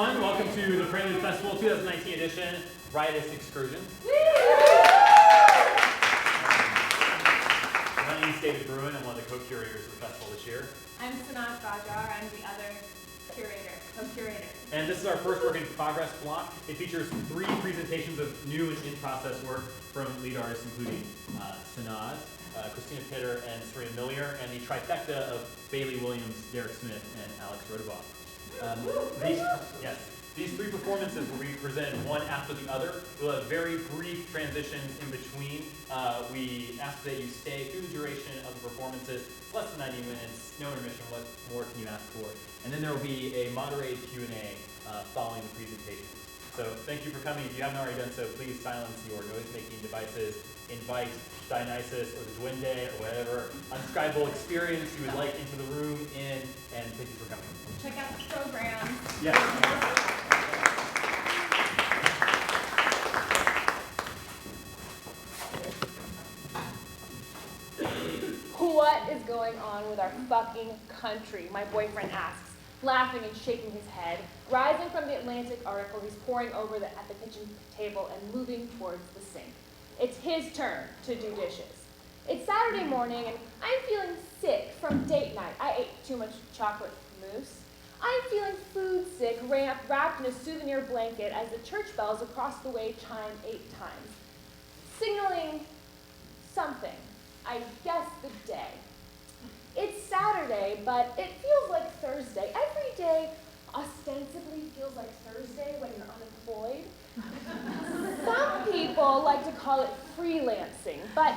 everyone. Welcome to the PRELUDE Festival 2019 edition, Riotous Excursions. My name is David Bruin. I'm one of the co-curators of the festival this year. I'm Sanaz Ghajar. I'm the other co-curator. And this is our first work in progress block. It features 3 presentations of new and in-process work from lead artists including Sanaz, Cristina Pitter Serena Miller, and the trifecta of Bailey Williams, Derek Smith, and Alex Rodabaugh. These 3 performances will be presented one after the other. We'll have very brief transitions in between. We ask that you stay through the duration of the performances. It's less than 90 minutes, no intermission. What more can you ask for? And then there will be a moderated Q&A following the presentations. So thank you for coming. If you haven't already done so, please silence your noise-making devices. Invite Dionysus or the Duende or whatever undescribable experience you would like into the room and thank you for coming. Check out the program. Yes. What is going on with our fucking country? My boyfriend asks, laughing and shaking his head. Rising from the Atlantic article, he's poring over at the kitchen table and moving towards the sink. It's his turn to do dishes. It's Saturday morning and I'm feeling sick from date night. I ate too much chocolate mousse. I'm feeling food sick, wrapped in a souvenir blanket as the church bells across the way chime 8 times, signaling something. I guess the day. It's Saturday, but it feels like Thursday. Every day ostensibly feels like Thursday when you're unemployed. Some people like to call it freelancing, but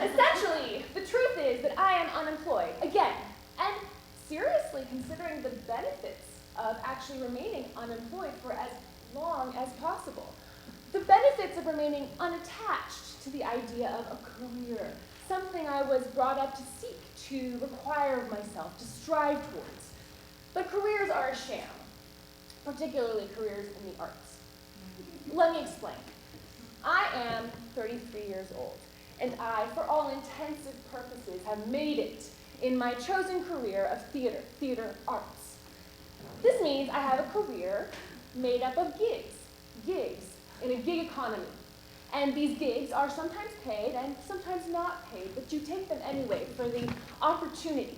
essentially, the truth is that I am unemployed, again, and seriously considering the benefits of actually remaining unemployed for as long as possible. The benefits of remaining unattached to the idea of a career, something I was brought up to seek, to require of myself, to strive towards. But careers are a sham, particularly careers in the arts. Let me explain. I am 33 years old, and I, for all intensive purposes, have made it in my chosen career of theater arts. This means I have a career made up of gigs in a gig economy. And these gigs are sometimes paid and sometimes not paid, but you take them anyway for the opportunity.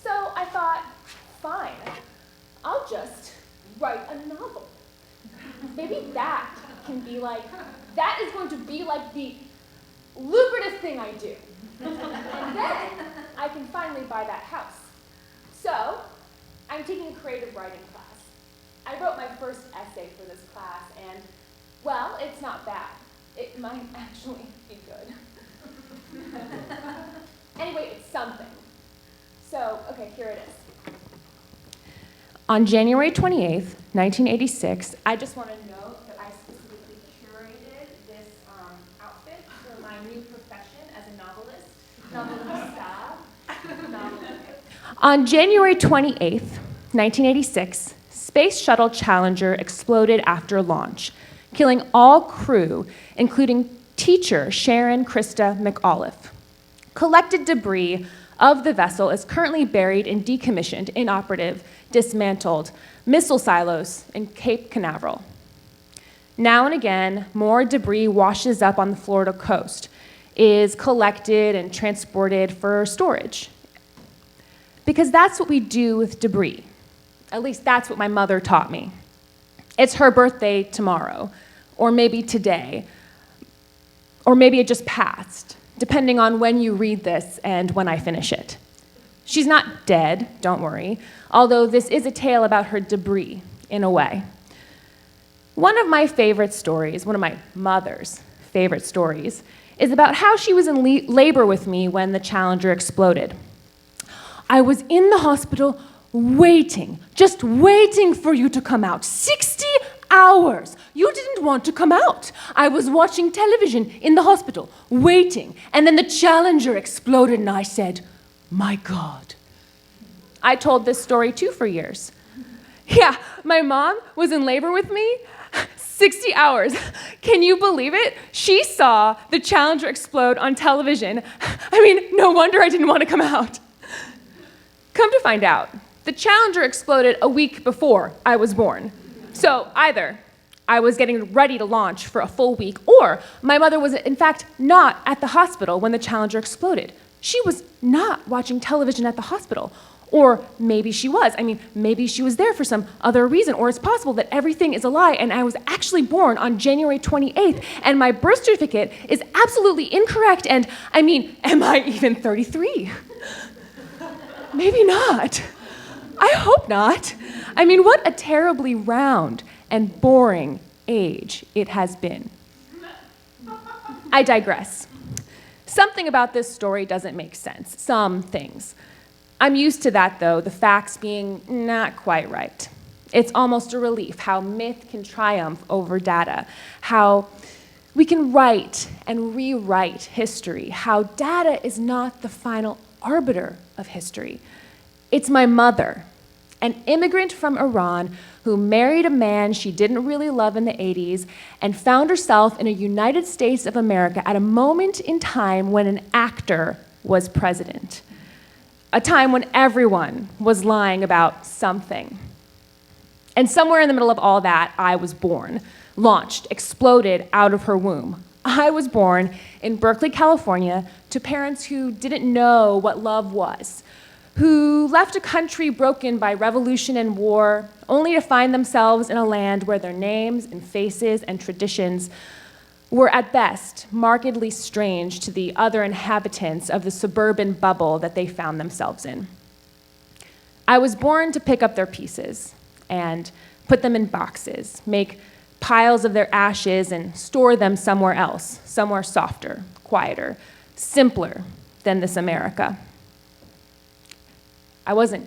So I thought, fine, I'll just write a novel. Maybe that is going to be like the lucrative thing I do. And then I can finally buy that house. So I'm taking a creative writing class. I wrote my first essay for this class, and, well, it's not bad. It might actually be good. Anyway, it's something. So, okay, here it is. On January 28th, 1986, I just want to note that I specifically curated this outfit for my new profession as a novelista. On January 28th, 1986, Space Shuttle Challenger exploded after launch, killing all crew, including teacher Sharon Krista McAuliffe. Collected debris of the vessel is currently buried in decommissioned, inoperative, dismantled missile silos in Cape Canaveral. Now and again, more debris washes up on the Florida coast, is collected and transported for storage. Because that's what we do with debris. At least that's what my mother taught me. It's her birthday tomorrow, or maybe today, or maybe it just passed, depending on when you read this and when I finish it. She's not dead, don't worry, although this is a tale about her debris, in a way. One of my favorite stories, one of my mother's favorite stories, is about how she was in labor with me when the Challenger exploded. I was in the hospital waiting, just waiting for you to come out. 60 hours. You didn't want to come out. I was watching television in the hospital, waiting, and then the Challenger exploded and I said, my God. I told this story too for years. Yeah, my mom was in labor with me 60 hours. Can you believe it? She saw the Challenger explode on television. I mean, no wonder I didn't want to come out. Come to find out, the Challenger exploded a week before I was born. So either I was getting ready to launch for a full week, or my mother was in fact not at the hospital when the Challenger exploded. She was not watching television at the hospital. Or maybe she was. I mean, maybe she was there for some other reason. Or it's possible that everything is a lie and I was actually born on January 28th and my birth certificate is absolutely incorrect and, I mean, am I even 33? Maybe not. I hope not. I mean, what a terribly round and boring age it has been. I digress. Something about this story doesn't make sense. Some things. I'm used to that, though, the facts being not quite right. It's almost a relief how myth can triumph over data, how we can write and rewrite history, how data is not the final arbiter of history. It's my mother, an immigrant from Iran who married a man she didn't really love in the 80s and found herself in a United States of America at a moment in time when an actor was president. A time when everyone was lying about something. And somewhere in the middle of all that, I was born, launched, exploded out of her womb. I was born in Berkeley, California, to parents who didn't know what love was, who left a country broken by revolution and war, only to find themselves in a land where their names and faces and traditions were at best markedly strange to the other inhabitants of the suburban bubble that they found themselves in. I was born to pick up their pieces and put them in boxes, make piles of their ashes and store them somewhere else, somewhere softer, quieter, simpler than this America. I wasn't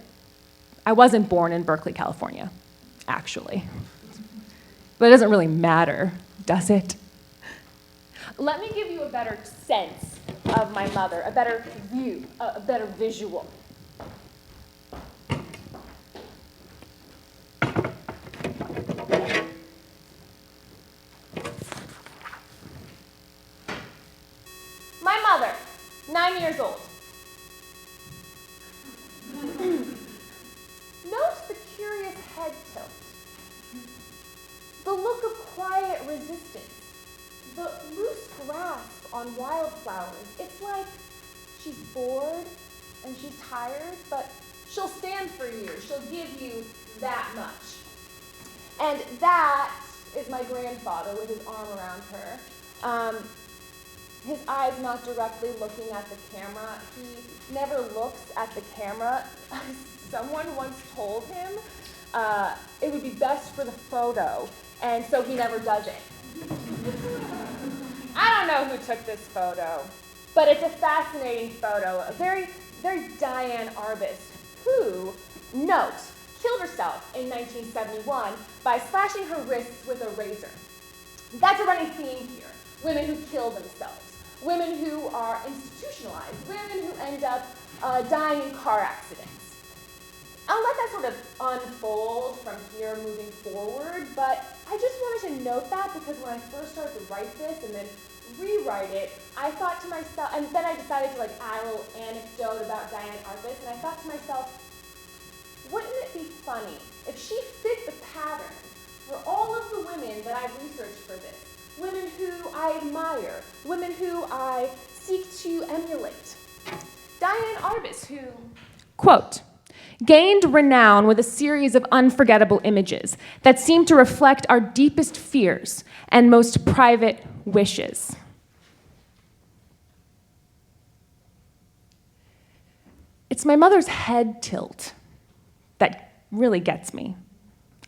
born in Berkeley, California, actually. But it doesn't really matter, does it? Let me give you a better sense of my mother, a better view, a better visual. My mother, 9 years old. Note the curious head tilt, the look of quiet resistance, the loose grasp on wildflowers. It's like she's bored and she's tired, but she'll stand for you. She'll give you that much. And that is my grandfather with his arm around her. His eyes not directly looking at the camera. He never looks at the camera. Someone once told him it would be best for the photo, and so he never does it. I don't know who took this photo, but it's a fascinating photo, a very, very Diane Arbus, who, note, killed herself in 1971 by slashing her wrists with a razor. That's a running theme here. Women who kill themselves, women who are institutionalized, women who end up dying in car accidents. I'll let that sort of unfold from here moving forward, but I just wanted to note that because when I first started to write this and then rewrite it, I thought to myself, and then I decided to add a little anecdote about Diane Arbus, and I thought to myself, wouldn't it be funny if she fit the pattern for all of the women that I've researched for this? Women who I admire, women who I seek to emulate. Diane Arbus, who, quote, gained renown with a series of unforgettable images that seemed to reflect our deepest fears and most private wishes. It's my mother's head tilt that really gets me.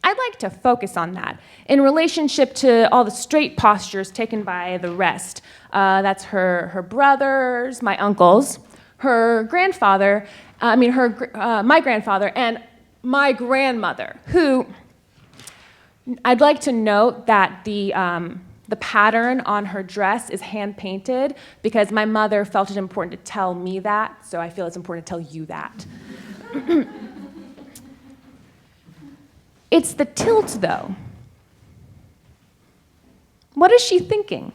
I'd like to focus on that in relationship to all the straight postures taken by the rest. That's her brothers, my uncles, her grandfather, my grandfather, and my grandmother, who I'd like to note that the pattern on her dress is hand-painted because my mother felt it important to tell me that, so I feel it's important to tell you that. It's the tilt, though. What is she thinking?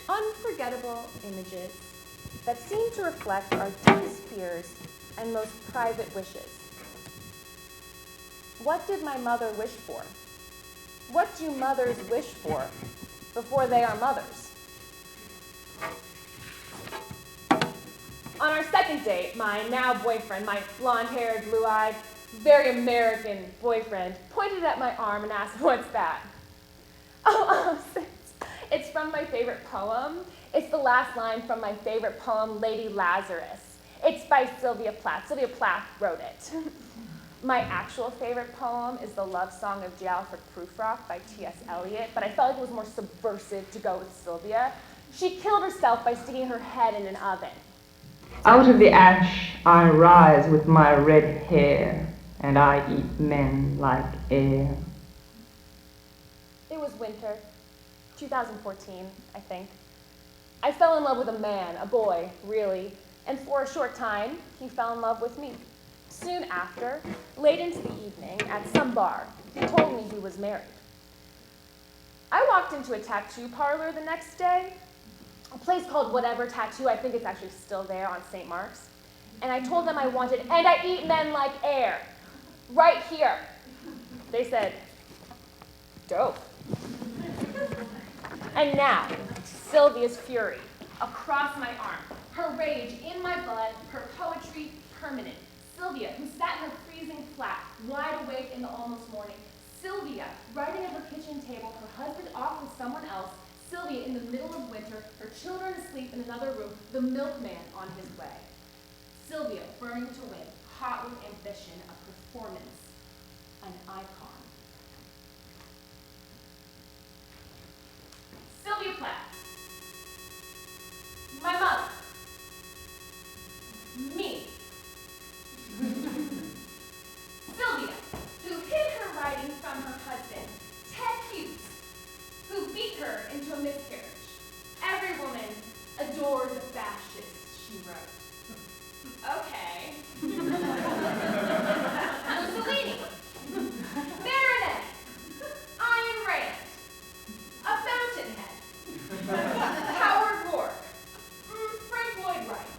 Unforgettable images that seem to reflect our deepest fears and most private wishes. What did my mother wish for? What do mothers wish for before they are mothers? On our second date, my now boyfriend, my blonde-haired, blue-eyed, very American boyfriend, pointed at my arm and asked, "What's that?" Oh, it's from my favorite poem. It's the last line from my favorite poem, Lady Lazarus. It's by Sylvia Plath. Sylvia Plath wrote it. My actual favorite poem is The Love Song of J. Alfred Prufrock by T.S. Eliot, but I felt like it was more subversive to go with Sylvia. She killed herself by sticking her head in an oven. Out of the ash I rise with my red hair, and I eat men like air. It was winter, 2014, I think. I fell in love with a man, a boy, really, and for a short time, he fell in love with me. Soon after, late into the evening, at some bar, he told me he was married. I walked into a tattoo parlor the next day, a place called Whatever Tattoo. I think it's actually still there on St. Mark's. And I told them I wanted, and I eat men like air, right here. They said, dope. And now, Sylvia's fury, across my arm, her rage in my blood, her poetry permanent. Sylvia, who sat in her freezing flat, wide awake in the almost morning. Sylvia, writing at her kitchen table, her husband off with someone else. Sylvia in the middle of winter, her children asleep in another room, the milkman on his way. Sylvia, burning to win, hot with ambition, a performance, an icon. Sylvia Plath. My mother. Me. Sylvia, who hid her writing from her husband, Ted Hughes, who beat her into a miscarriage. Every woman adores a fascist, she wrote. Okay. Mussolini. Marinette. Ayn Rand. A fountainhead. Howard Rourke. Frank Lloyd Wright.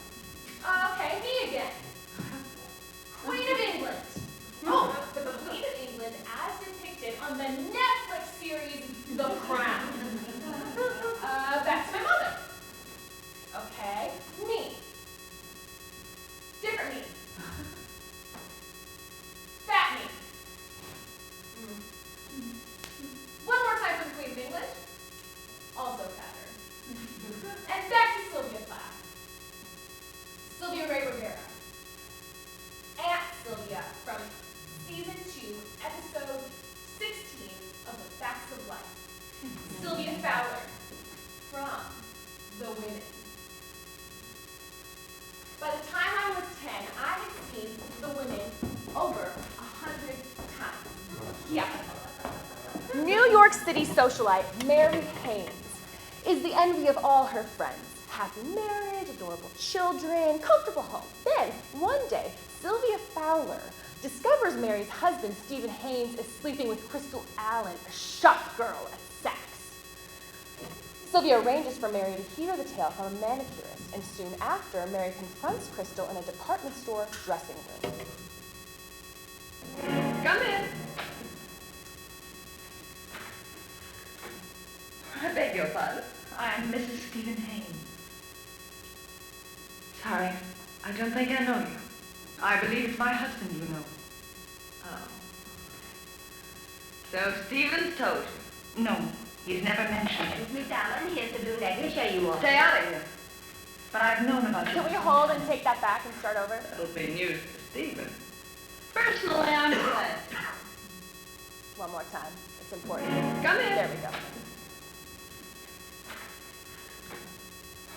Okay, me again. Queen of England. Oh, but the Queen of England as depicted on the Netflix series The Crown. Back to my mother. Okay, me. Different me. Fat me. One more time for the Queen of England. Also fatter. And back to Sylvia Plath. Sylvia Ray Rivera. Aunt Sylvia from season 2, episode 16 of The Facts of Life. Sylvia Fowler from The Women. By the time I was 10, I had seen The Women over 100 times. Yeah. New York City socialite Mary Haynes is the envy of all her friends. Happy marriage, adorable children, comfortable home. Then, one day, Sylvia Fowler discovers Mary's husband, Stephen Haynes, is sleeping with Crystal Allen, a shop girl at Saks. Sylvia arranges for Mary to hear the tale from a manicurist, and soon after, Mary confronts Crystal in a department store dressing room. Come in. I beg your pardon. I am Mrs. Stephen Haynes. Sorry, I don't think I know you. I believe it's my husband you know. Oh. So Stephen's told you? No, he's never mentioned it. Miss Allen, here's the blue leg. We'll show you all. Stay out of here. But I've known about you. Can we hold and take that back and start over? That'll be news to Stephen. Personally, I'm glad. One more time. It's important. Come in. There we go.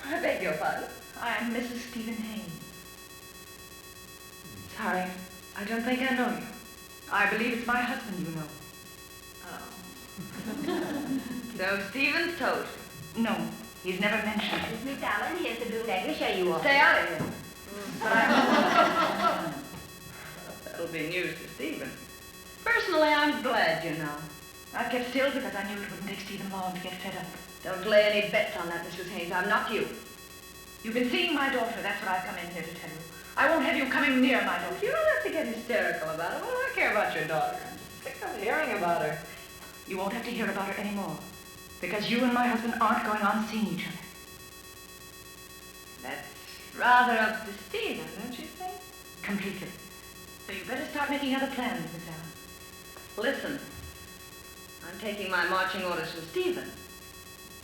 I beg your pardon. I am Mrs. Stephen Haynes. Sorry, I don't think I know you. I believe it's my husband you know. Oh. So Stephen's told you? No, he's never mentioned it. Miss Allen, here's the blue leg. We'll show you all. Stay out of here. But I That'll be news to Stephen. Personally, I'm glad you know. I kept still because I knew it wouldn't take Stephen long to get fed up. Don't lay any bets on that, Mrs. Haynes. I'm not you. You've been seeing my daughter. That's what I've come in here to tell you. I won't have you coming near my daughter. You don't have to get hysterical about it. What do I care about your daughter? hearing about her. You won't have to hear about her anymore, because you and my husband aren't going on seeing each other. That's rather up to Stephen, don't you think? Completely. So you better start making other plans, Miss Allen. Listen, I'm taking my marching orders from Stephen.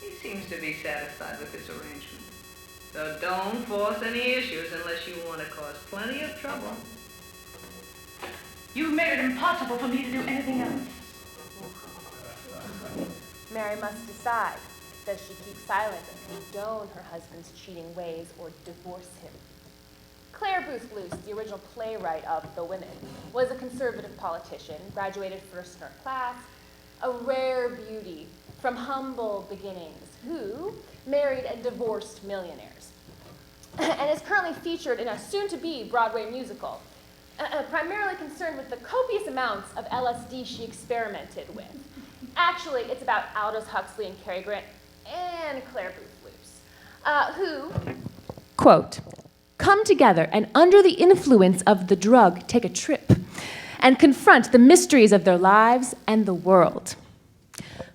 He seems to be satisfied with this arrangement. So don't force any issues unless you want to cause plenty of trouble. You've made it impossible for me to do anything else. Mary must decide. Does she keep silent and condone her husband's cheating ways or divorce him? Claire Booth Luce, the original playwright of The Women, was a conservative politician, graduated first in her class, a rare beauty from humble beginnings who married and divorced millionaires, and is currently featured in a soon-to-be Broadway musical, primarily concerned with the copious amounts of LSD she experimented with. Actually, it's about Aldous Huxley and Cary Grant and Claire Booth Luce, who, quote, come together and under the influence of the drug take a trip and confront the mysteries of their lives and the world.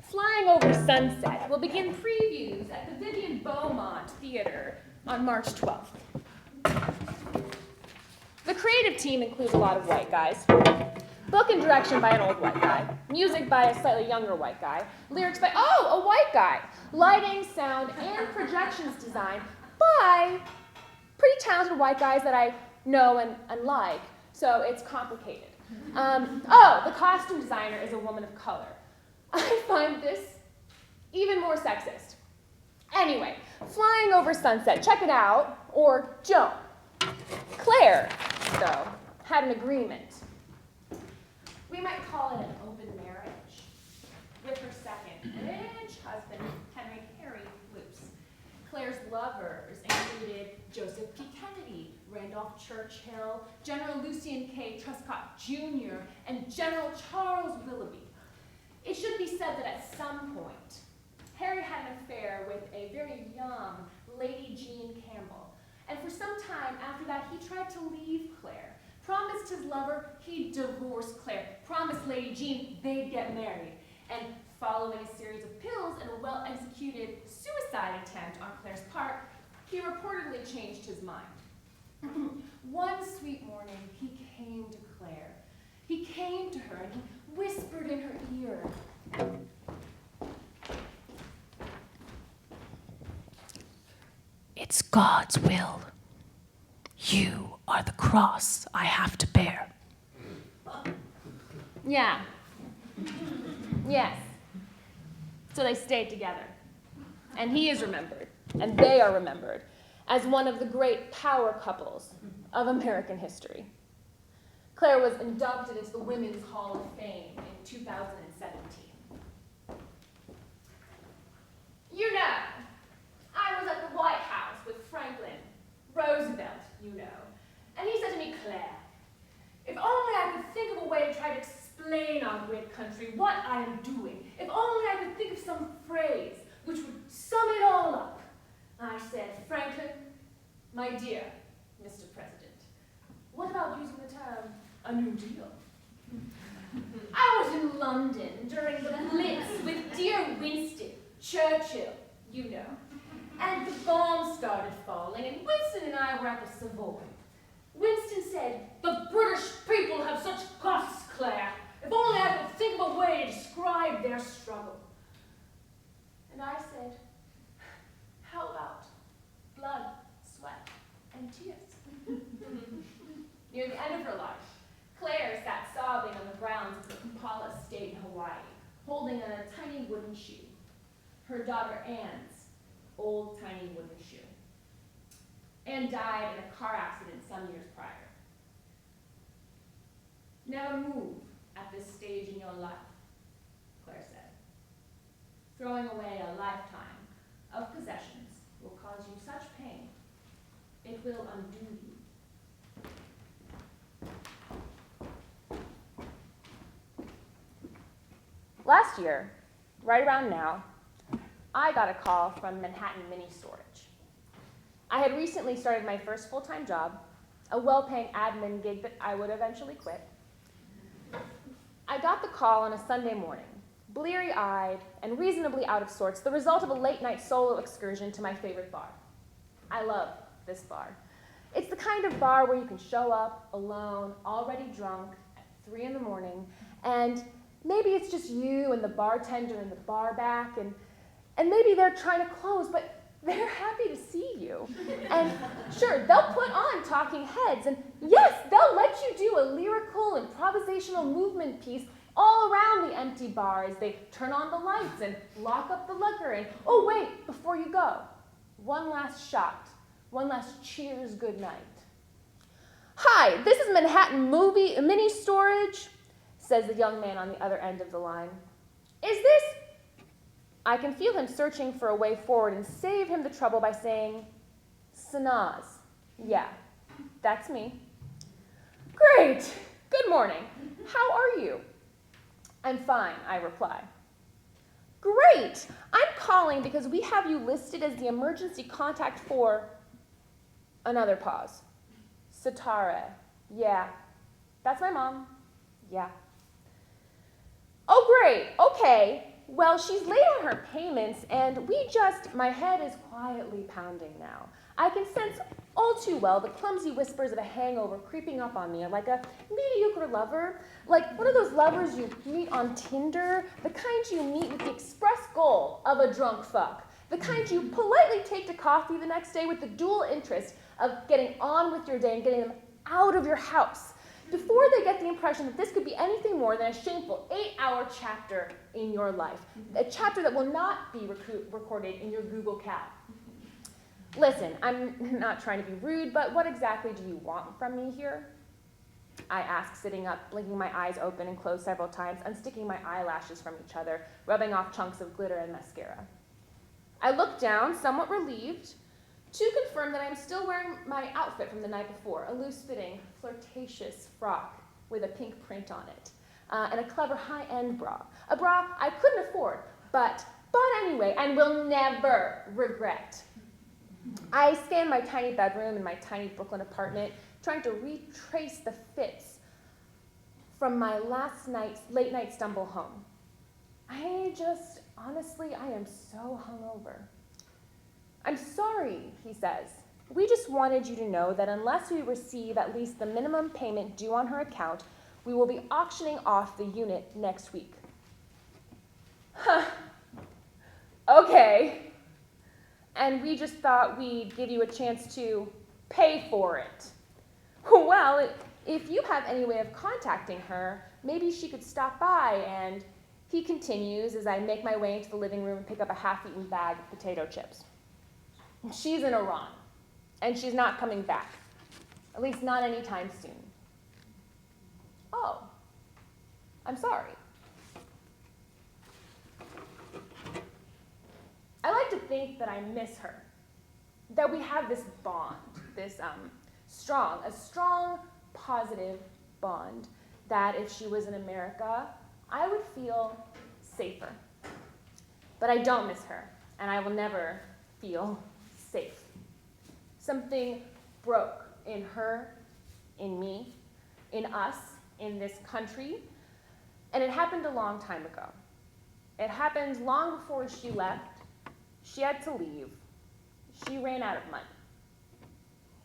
Flying Over Sunset will begin previews at the Vivian Beaumont Theater on March 12th. The creative team includes a lot of white guys. Book and direction by an old white guy. Music by a slightly younger white guy. Lyrics by, a white guy. Lighting, sound, and projections design by pretty talented white guys that I know and like, so it's complicated. The costume designer is a woman of color. I find this even more sexist. Anyway, Flying Over Sunset, check it out, or don't. Claire, though, had an agreement. We might call it an open marriage with her second rich husband, Harry Luce. Claire's lovers included Joseph P. Kennedy, Randolph Churchill, General Lucien K. Truscott Jr., and General Charles Willoughby. It should be said that at some point, Harry had an affair with a very young Lady Jean Campbell, and for some time after that, he tried to leave Claire, promised his lover he'd divorce Claire, promised Lady Jean they'd get married, and following a series of pills and a well-executed suicide attempt on Claire's part, he reportedly changed his mind. One sweet morning, he came to Claire. He came to her and he whispered in her ear, "It's God's will. You are the cross I have to bear." Yeah. Yes. So they stayed together. And he is remembered, and they are remembered, as one of the great power couples of American history. Claire was inducted into the Women's Hall of Fame in 2017. You know, I was at the White House with Franklin Roosevelt, you know, and he said to me, "Claire, if only I could think of a way to try to explain our great country, what I am doing, if only I could think of some phrase which would sum it all up." I said, "Franklin, my dear Mr. President, what about using the term a New Deal?" I was in London during the Blitz with dear Winston Churchill, you know, and the bombs started falling, and Winston and I were at the Savoy. Winston said, "The British people have such guts, Claire. If only I could think of a way to describe their struggle." And I said, "How about blood, sweat, and tears?" Near the end of her life, Claire sat sobbing on the grounds of the Kampala State in Hawaii, holding a tiny wooden shoe. Her daughter Anne's old tiny wooden shoe. Anne died in a car accident some years prior. "Never move at this stage in your life," Claire said. "Throwing away a lifetime of possessions will cause you such pain, it will undo you." Last year, right around now, I got a call from Manhattan Mini Storage. I had recently started my first full-time job, a well-paying admin gig that I would eventually quit. I got the call on a Sunday morning, bleary-eyed and reasonably out of sorts, the result of a late-night solo excursion to my favorite bar. I love this bar. It's the kind of bar where you can show up alone, already drunk, at 3 in the morning, and maybe it's just you and the bartender in the bar back, and maybe they're trying to close, but they're happy to see you. And sure, they'll put on talking heads, and yes, they'll let you do a lyrical, improvisational movement piece all around the empty bar as they turn on the lights and lock up the liquor, and oh wait, before you go, one last shot, one last cheers good night. Hi, this is Manhattan Mini Storage, says the young man on the other end of the line. Is this? I can feel him searching for a way forward and save him the trouble by saying, Sanaz. Yeah, that's me. Great. Good morning. How are you? I'm fine, I reply. Great. I'm calling because we have you listed as the emergency contact for another pause. Sitare. Yeah. That's my mom. Yeah. Oh, great. Okay. Well, she's late on her payments, and my head is quietly pounding now. I can sense all too well the clumsy whispers of a hangover creeping up on me like a mediocre lover, like one of those lovers you meet on Tinder, the kind you meet with the express goal of a drunk fuck, the kind you politely take to coffee the next day with the dual interest of getting on with your day and getting them out of your house, before they get the impression that this could be anything more than a shameful 8-hour chapter in your life, a chapter that will not be recorded in your Google Cal. Listen, I'm not trying to be rude, but what exactly do you want from me here? I ask, sitting up, blinking my eyes open and closed several times, unsticking my eyelashes from each other, rubbing off chunks of glitter and mascara. I look down, somewhat relieved, to confirm that I'm still wearing my outfit from the night before, a loose-fitting, flirtatious frock with a pink print on it, and a clever high-end bra, a bra I couldn't afford, but bought anyway and will never regret. I scan my tiny bedroom in my tiny Brooklyn apartment, trying to retrace the fits from my late night stumble home. Honestly, I am so hungover. I'm sorry, he says. We just wanted you to know that unless we receive at least the minimum payment due on her account, we will be auctioning off the unit next week. Huh. Okay. And we just thought we'd give you a chance to pay for it. Well, if you have any way of contacting her, maybe she could stop by, and he continues as I make my way into the living room and pick up a half-eaten bag of potato chips. She's in Iran, and she's not coming back, at least not anytime soon. Oh, I'm sorry. I like to think that I miss her, that we have this bond, this strong, positive bond, that if she was in America, I would feel safer. But I don't miss her, and I will never feel safe. Something broke in her, in me, in us, in this country, and it happened a long time ago. It happened long before she left. She had to leave. She ran out of money.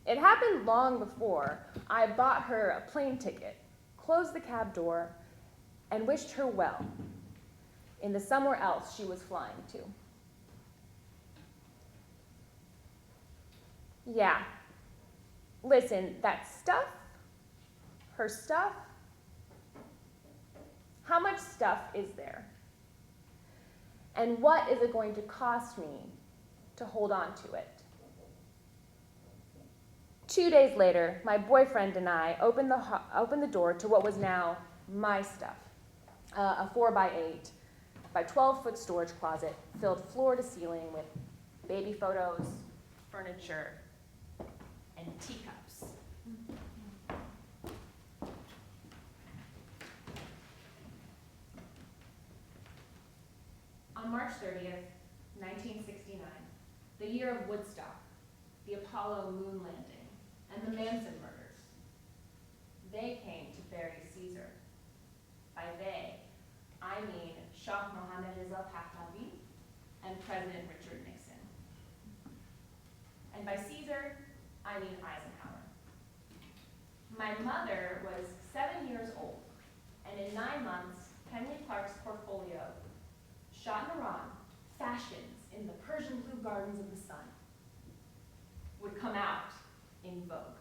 It happened long before I bought her a plane ticket, closed the cab door, and wished her well in the somewhere else she was flying to. Yeah. Listen, that stuff, her stuff, how much stuff is there? And what is it going to cost me to hold on to it? 2 days later, my boyfriend and I opened the door to what was now my stuff, a 4x8 by 12-foot storage closet filled floor to ceiling with baby photos, furniture, and teacups. On March 30th, 1969, the year of Woodstock, the Apollo moon landing, and the Manson murders, they came to bury Caesar by by they, I mean Shah Mohammad Reza Pahlavi and President Richard Nixon. And by Caesar, I mean Eisenhower. My mother was 7 years old, and in 9 months, Henry Clark's portfolio, shot in Iran, Fashions in the Persian Blue Gardens of the Sun, would come out in Vogue.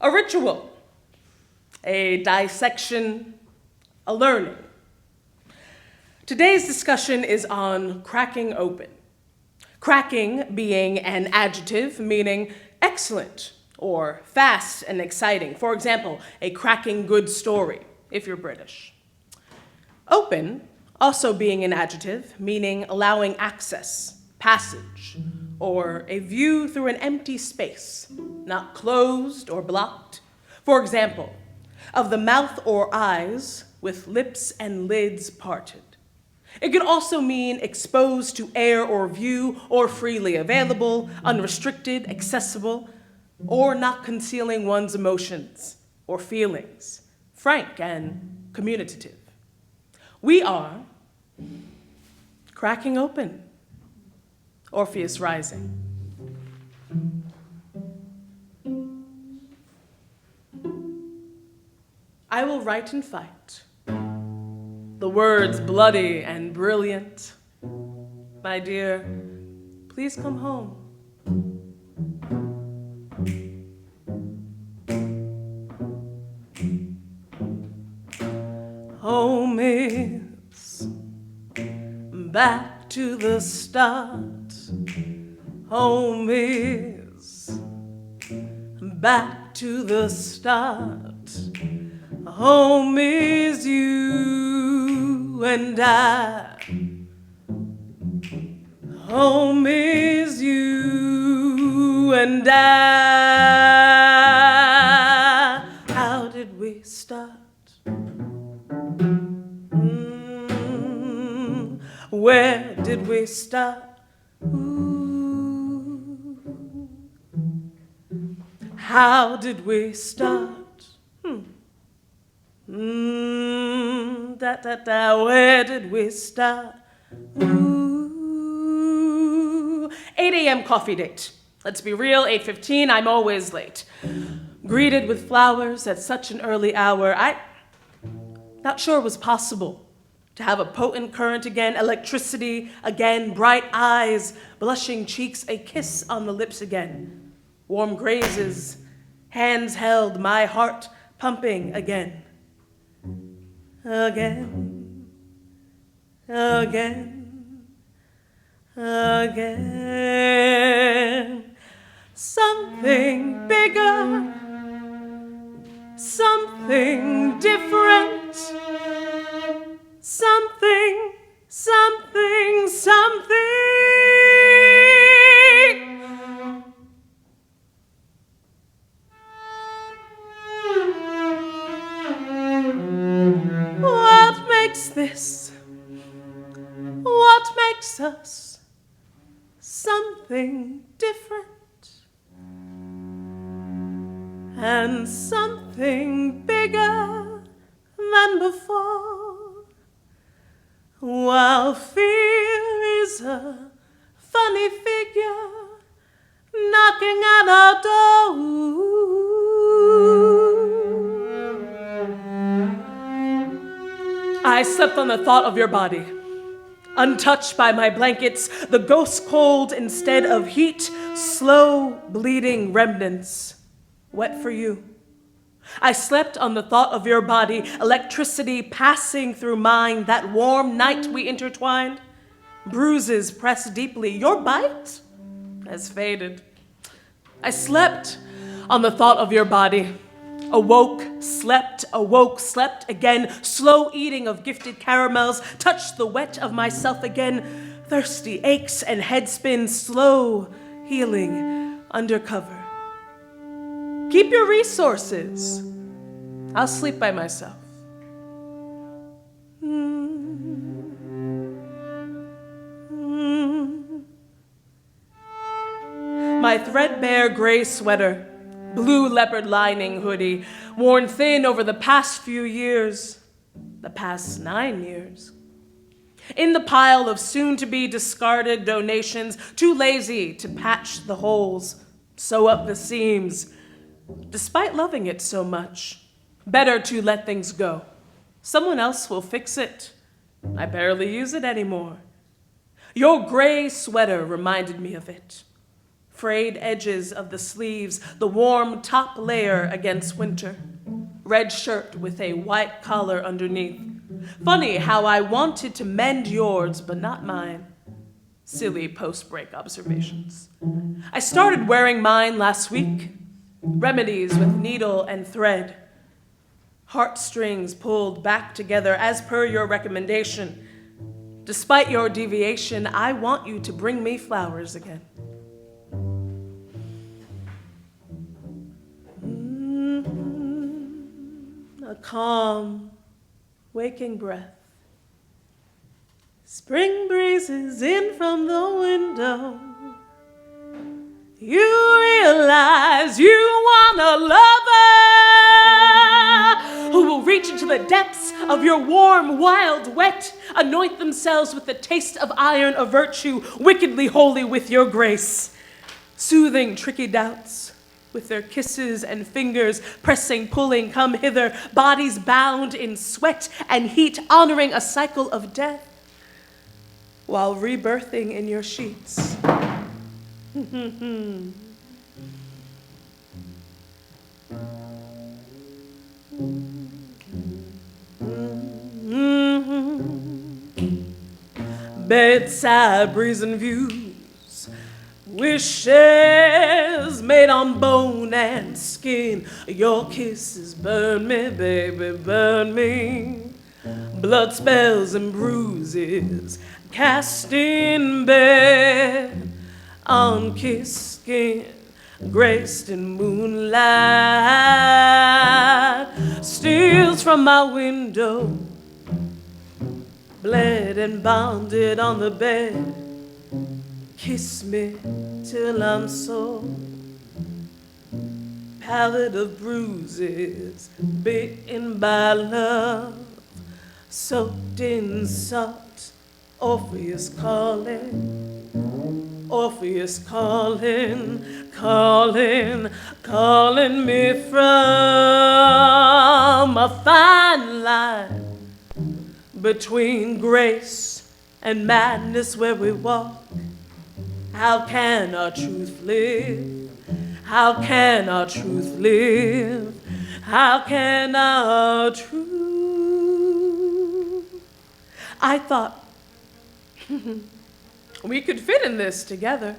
A ritual, a dissection, a learning. Today's discussion is on cracking open. Cracking being an adjective meaning excellent or fast and exciting. For example, a cracking good story, if you're British. Open also being an adjective meaning allowing access, passage, or a view through an empty space, not closed or blocked. For example, of the mouth or eyes with lips and lids parted. It could also mean exposed to air or view, or freely available, unrestricted, accessible, or not concealing one's emotions or feelings, frank and communicative. We are cracking open. Orpheus Rising. I will write and fight. The words bloody and brilliant. My dear, please come home. Home is back to the start. Home is back to the start. Home is you and I. Home is you and I. How did we start? Where did we start? How did we start? Where did we start? 8 a.m. coffee date. Let's be real, 8:15, I'm always late. Greeted with flowers at such an early hour, I'm not sure it was possible to have a potent current again, electricity again, bright eyes, blushing cheeks, a kiss on the lips again, warm grazes, hands held, my heart pumping again. Again, again, again. Something bigger, something different, something, something, something. makes this? What makes us something different and something bigger than before? While fear is a funny figure knocking at our door, I slept on the thought of your body, untouched by my blankets, the ghost cold instead of heat, slow bleeding remnants, wet for you. I slept on the thought of your body, electricity passing through mine, that warm night we intertwined, bruises pressed deeply, your bite has faded. I slept on the thought of your body, awoke, slept again, slow eating of gifted caramels, touched the wet of myself again, thirsty aches and head spins, slow healing undercover. Keep your resources. I'll sleep by myself. My threadbare gray sweater, blue leopard lining hoodie, worn thin over the past few years, the past 9 years. In the pile of soon-to-be discarded donations, too lazy to patch the holes, sew up the seams. Despite loving it so much, better to let things go. Someone else will fix it. I barely use it anymore. Your gray sweater reminded me of it. Frayed edges of the sleeves, the warm top layer against winter. Red shirt with a white collar underneath. Funny how I wanted to mend yours, but not mine. Silly post-break observations. I started wearing mine last week. Remedies with needle and thread. Heartstrings pulled back together as per your recommendation. Despite your deviation, I want you to bring me flowers again. A calm, waking breath. Spring breezes in from the window. You realize you want a lover who will reach into the depths of your warm, wild wet, anoint themselves with the taste of iron, a virtue wickedly holy with your grace, soothing tricky doubts with their kisses and fingers, pressing, pulling, come hither, bodies bound in sweat and heat, honoring a cycle of death, while rebirthing in your sheets. Bedside breeze and views, wishes made on bone and skin. Your kisses burn me, baby, burn me. Blood spells and bruises cast in bed. On kissed skin, graced in moonlight, steals from my window, bled and bounded on the bed. Kiss me till I'm sore, palette of bruises, bitten by love, soaked in salt, Orpheus calling. Orpheus calling, calling, calling me from a fine line between grace and madness where we walk. How can our truth live? How can our truth live? How can our truth? I thought we could fit in this together.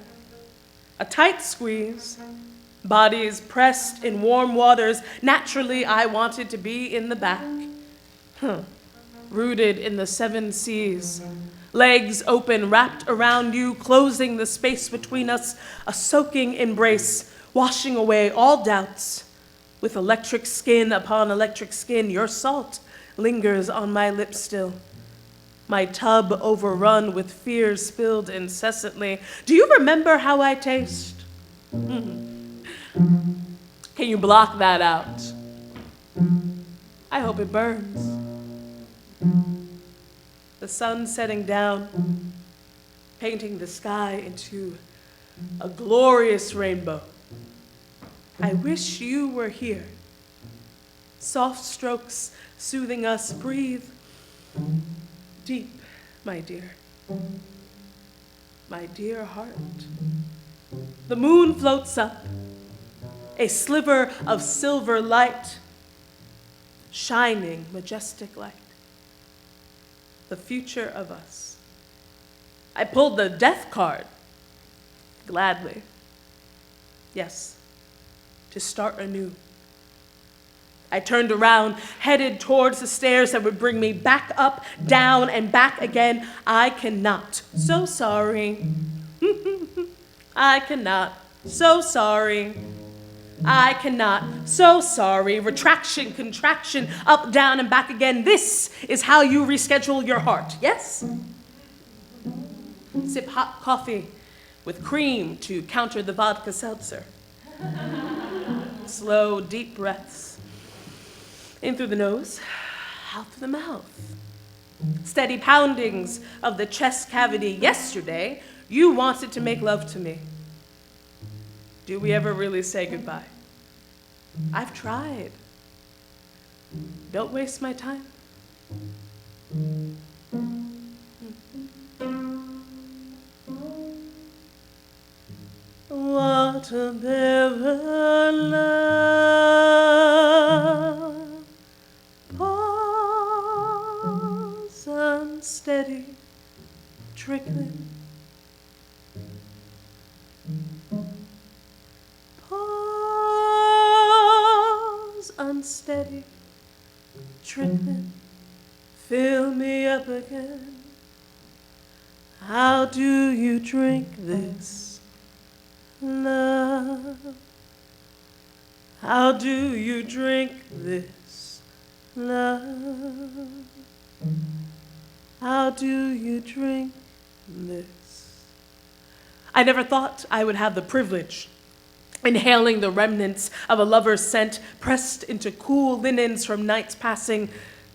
A tight squeeze, bodies pressed in warm waters. Naturally, I wanted to be in the back. Rooted in the 7 seas. Legs open, wrapped around you, closing the space between us. A soaking embrace, washing away all doubts. With electric skin upon electric skin, your salt lingers on my lips still. my tub overrun with fear spilled incessantly. Do you remember how I taste? Can you block that out? I hope it burns. The sun setting down, painting the sky into a glorious rainbow. I wish you were here. Soft strokes soothing us. Breathe deep, my dear. My dear heart. The moon floats up, a sliver of silver light, shining, majestic light. The future of us. I pulled the death card, gladly. Yes, to start anew. I turned around, headed towards the stairs that would bring me back up, down, and back again. I cannot. So sorry. I cannot. So sorry. I cannot. So sorry. Retraction, contraction, up, down, and back again. This is how you reschedule your heart, yes? Sip hot coffee with cream to counter the vodka seltzer. Slow, deep breaths. In through the nose, out through the mouth. Steady poundings of the chest cavity. Yesterday, you wanted to make love to me. Do we ever really say goodbye? I've tried. Don't waste my time. What a never love. Pause, unsteady, trickling. Pause, unsteady, trickling. Fill me up again. How do you drink this love? How do you drink this love? How do you drink this? I never thought I would have the privilege, inhaling the remnants of a lover's scent pressed into cool linens from nights passing,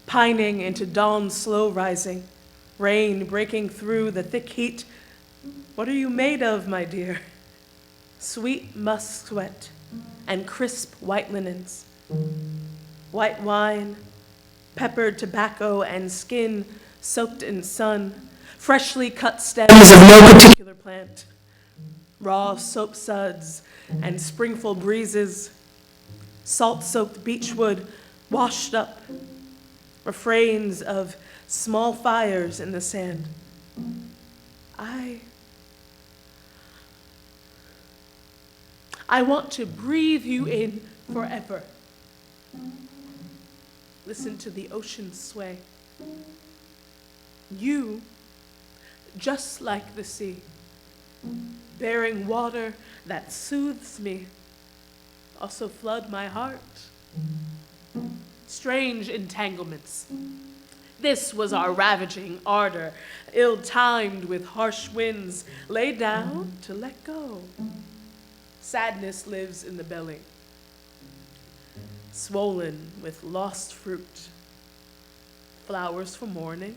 pining into dawn's slow rising, rain breaking through the thick heat. What are you made of, my dear? Sweet musk sweat and crisp white linens, white wine, peppered tobacco, and skin soaked in sun, freshly cut stems of no particular plant, raw soap suds and springful breezes, salt-soaked beechwood washed up, refrains of small fires in the sand. I want to breathe you in forever. Listen to the ocean sway. You, just like the sea, bearing water that soothes me, also flood my heart. Strange entanglements. This was our ravaging ardor, ill-timed with harsh winds, laid down to let go. Sadness lives in the belly, swollen with lost fruit, flowers for mourning,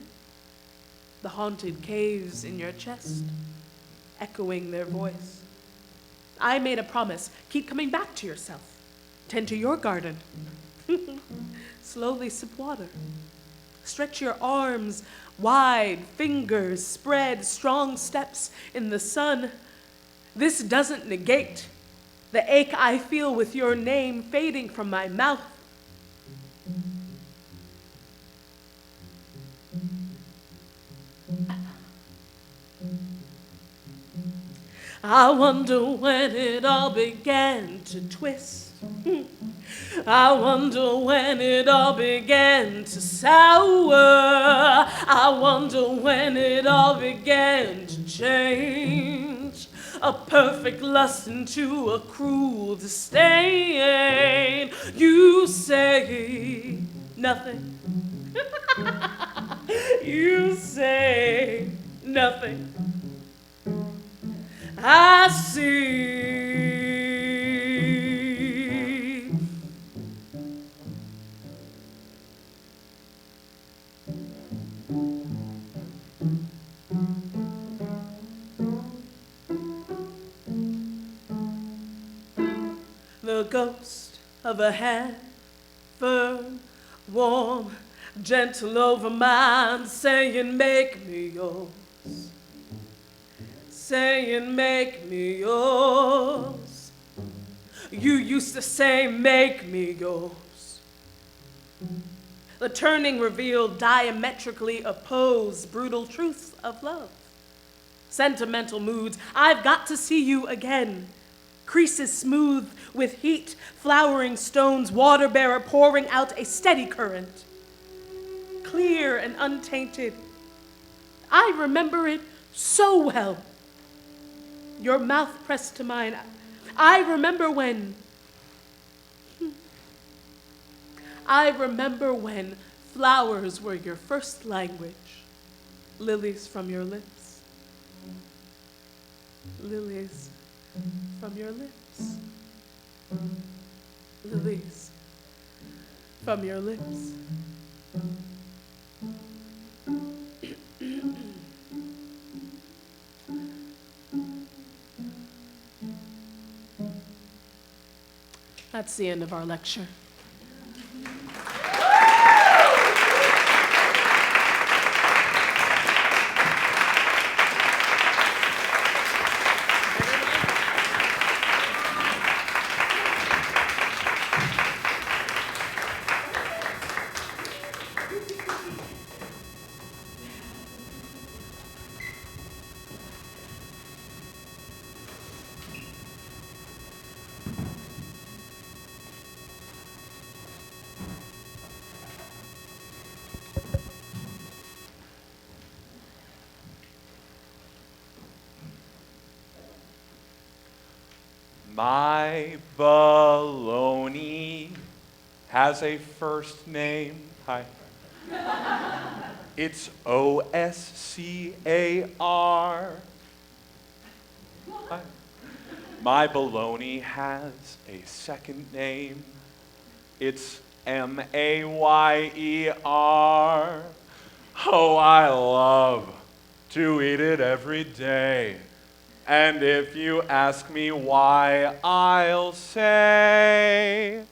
the haunted caves in your chest, echoing their voice. I made a promise, keep coming back to yourself, tend to your garden, slowly sip water, stretch your arms wide, fingers spread, strong steps in the sun. This doesn't negate the ache I feel with your name fading from my mouth. I wonder when it all began to twist. I wonder when it all began to sour. I wonder when it all began to change. A perfect lust into a cruel disdain. You say nothing. You say nothing. I see. The ghost of a hand, firm, warm, gentle over mine, saying, make me yours. Saying, make me yours. You used to say, make me yours. The turning revealed diametrically opposed brutal truths of love. Sentimental moods, I've got to see you again. Creases smooth with heat, flowering stones, water bearer pouring out a steady current. Clear and untainted. I remember it so well. Your mouth pressed to mine. I remember when flowers were your first language. Lilies from your lips. Lilies from your lips. Lilies from your lips. That's the end of our lecture. My baloney has a first name. Hi. It's Oscar. Hi. My baloney has a second name. It's Mayer. Oh, I love to eat it every day. And if you ask me why, I'll say,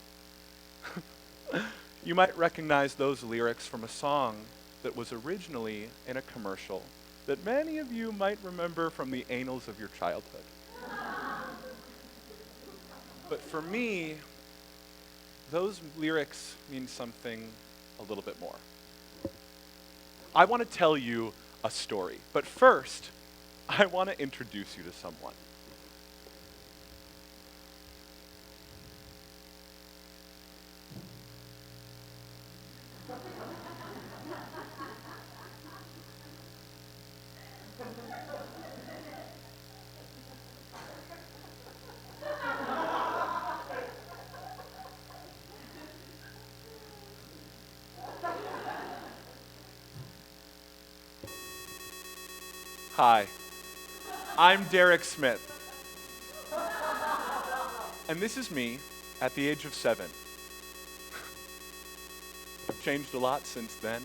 you might recognize those lyrics from a song that was originally in a commercial that many of you might remember from the annals of your childhood. But for me, those lyrics mean something a little bit more. I want to tell you a story, but first, I want to introduce you to someone. Hi. I'm Derek Smith. And this is me at the age of 7. I've changed a lot since then.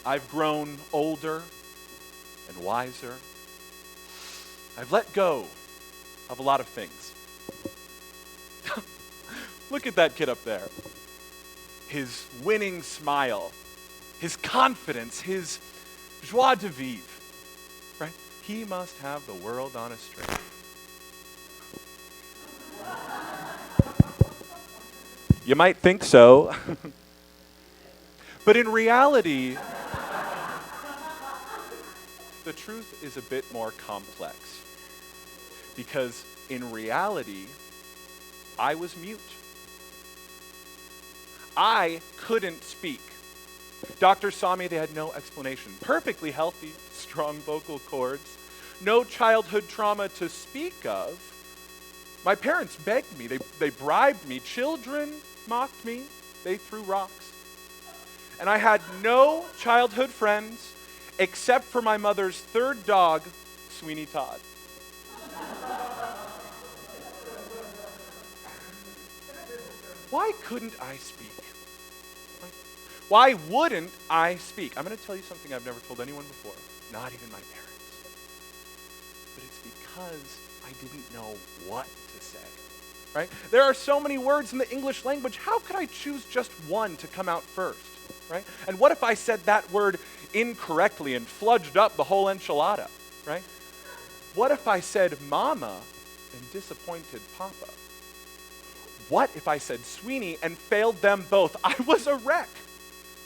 I've grown older and wiser. I've let go of a lot of things. Look at that kid up there. His winning smile, his confidence, his joie de vivre. Right? He must have the world on a string. You might think so. But in reality, the truth is a bit more complex. Because in reality, I was mute. I couldn't speak. Doctors saw me, they had no explanation. Perfectly healthy, strong vocal cords. No childhood trauma to speak of. My parents begged me, they bribed me. Children mocked me, they threw rocks. And I had no childhood friends except for my mother's third dog, Sweeney Todd. Why couldn't I speak? Why wouldn't I speak? I'm going to tell you something I've never told anyone before, not even my parents. But it's because I didn't know what to say, right? There are so many words in the English language. How could I choose just one to come out first, right? And what if I said that word incorrectly and fludged up the whole enchilada, right? What if I said mama and disappointed papa? What if I said Sweeney and failed them both? I was a wreck.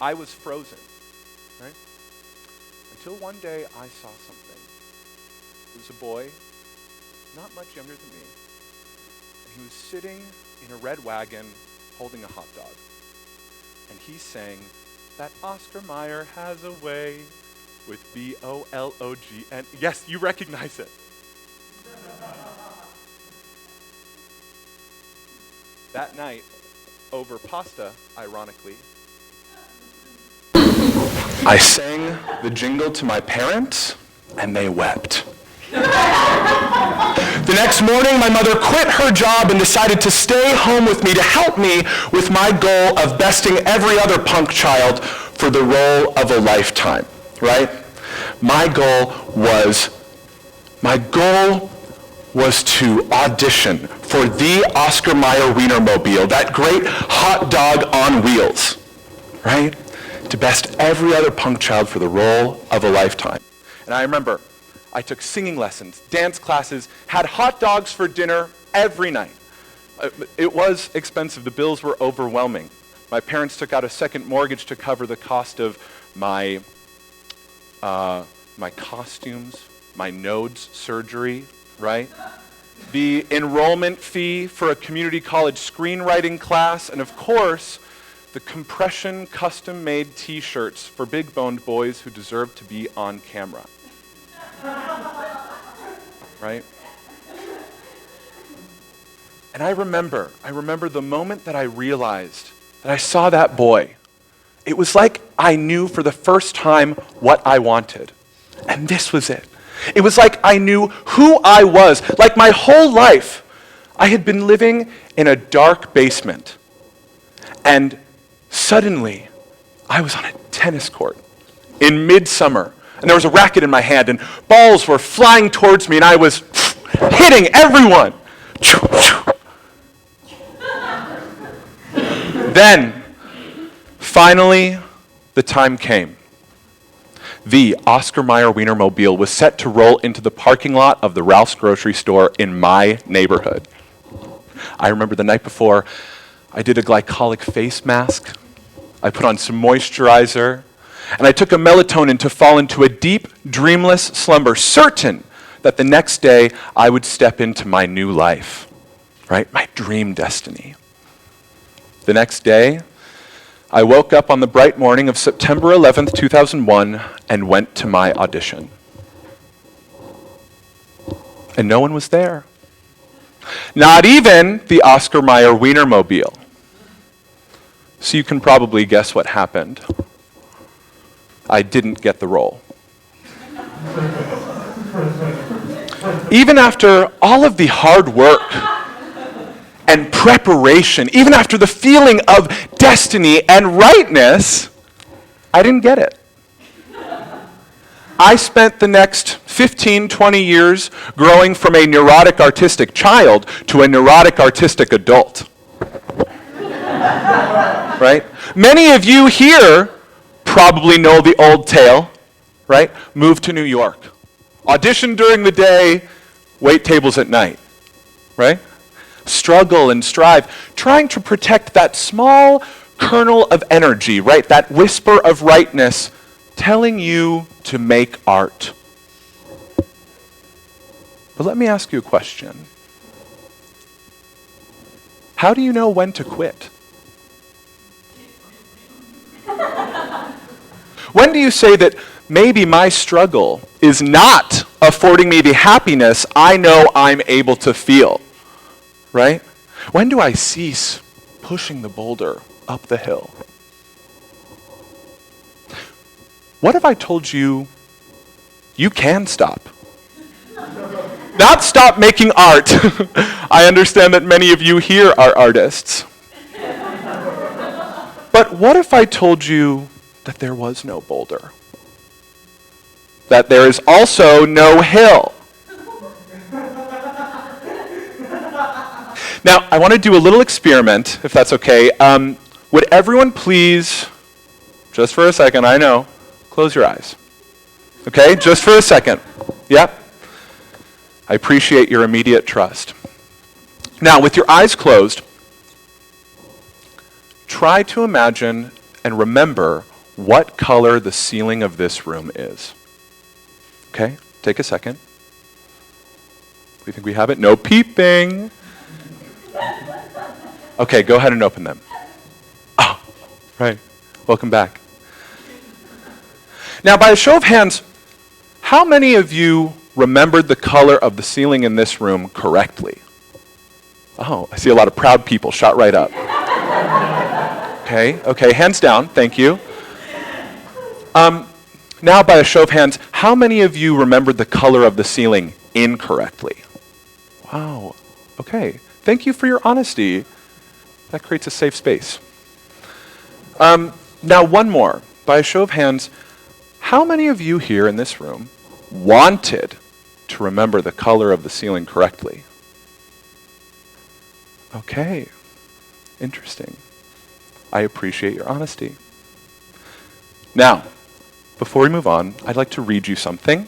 I was frozen, right? Until one day I saw something. It was a boy, not much younger than me, and he was sitting in a red wagon holding a hot dog. And he sang, "That Oscar Mayer has a way with B-O-L-O-G-N." Yes, you recognize it. That night, over pasta, ironically, I sang the jingle to my parents, and they wept. The next morning, my mother quit her job and decided to stay home with me to help me with my goal of besting every other punk child for the role of a lifetime, right? My goal was to audition for the Oscar Mayer Wienermobile, that great hot dog on wheels, right? To best every other punk child for the role of a lifetime. And I remember I took singing lessons, dance classes, had hot dogs for dinner every night. It was expensive. The bills were overwhelming. My parents took out a second mortgage to cover the cost of my costumes, my nodes surgery, right? The enrollment fee for a community college screenwriting class, and of course, the compression custom-made t-shirts for big-boned boys who deserve to be on camera. Right? And I remember the moment that I realized that I saw that boy. It was like I knew for the first time what I wanted. And this was it. It was like I knew who I was. Like my whole life, I had been living in a dark basement. And suddenly, I was on a tennis court in midsummer. And there was a racket in my hand, and balls were flying towards me, and I was hitting everyone. Then, finally, the time came. The Oscar Mayer Wienermobile was set to roll into the parking lot of the Ralph's grocery store in my neighborhood. I remember the night before, I did a glycolic face mask. I put on some moisturizer, and I took a melatonin to fall into a deep, dreamless slumber, certain that the next day I would step into my new life, right? My dream destiny. The next day, I woke up on the bright morning of September 11th, 2001, and went to my audition. And no one was there. Not even the Oscar Mayer Wienermobile. So you can probably guess what happened. I didn't get the role. Even after all of the hard work and preparation, even after the feeling of destiny and rightness, I didn't get it. I spent the next 15, 20 years growing from a neurotic artistic child to a neurotic artistic adult. Right? Many of you here probably know the old tale, right? Move to New York. Audition during the day, wait tables at night, right? Struggle and strive, trying to protect that small kernel of energy, right? That whisper of rightness telling you to make art. But let me ask you a question. How do you know when to quit? When do you say that maybe my struggle is not affording me the happiness I know I'm able to feel, right? When do I cease pushing the boulder up the hill? what if I told you you can stop? Not stop making art. I understand that many of you here are artists. But what if I told you that there was no boulder? That there is also no hill? Now, I want to do a little experiment, if that's okay. Would everyone please, just for a second, I know, close your eyes. Okay, just for a second. Yep. I appreciate your immediate trust. Now, with your eyes closed, try to imagine and remember what color the ceiling of this room is. Okay, take a second. We think we have it? No peeping. Okay, go ahead and open them. Oh, right. Welcome back. Now, by a show of hands, how many of you remembered the color of the ceiling in this room correctly? Oh, I see a lot of proud people shot right up. Okay, hands down, thank you. Now, by a show of hands, how many of you remembered the color of the ceiling incorrectly? Wow, okay. Thank you for your honesty. That creates a safe space. Now, one more. By a show of hands, how many of you here in this room wanted to remember the color of the ceiling correctly? Okay, interesting. I appreciate your honesty. Now, before we move on, I'd like to read you something.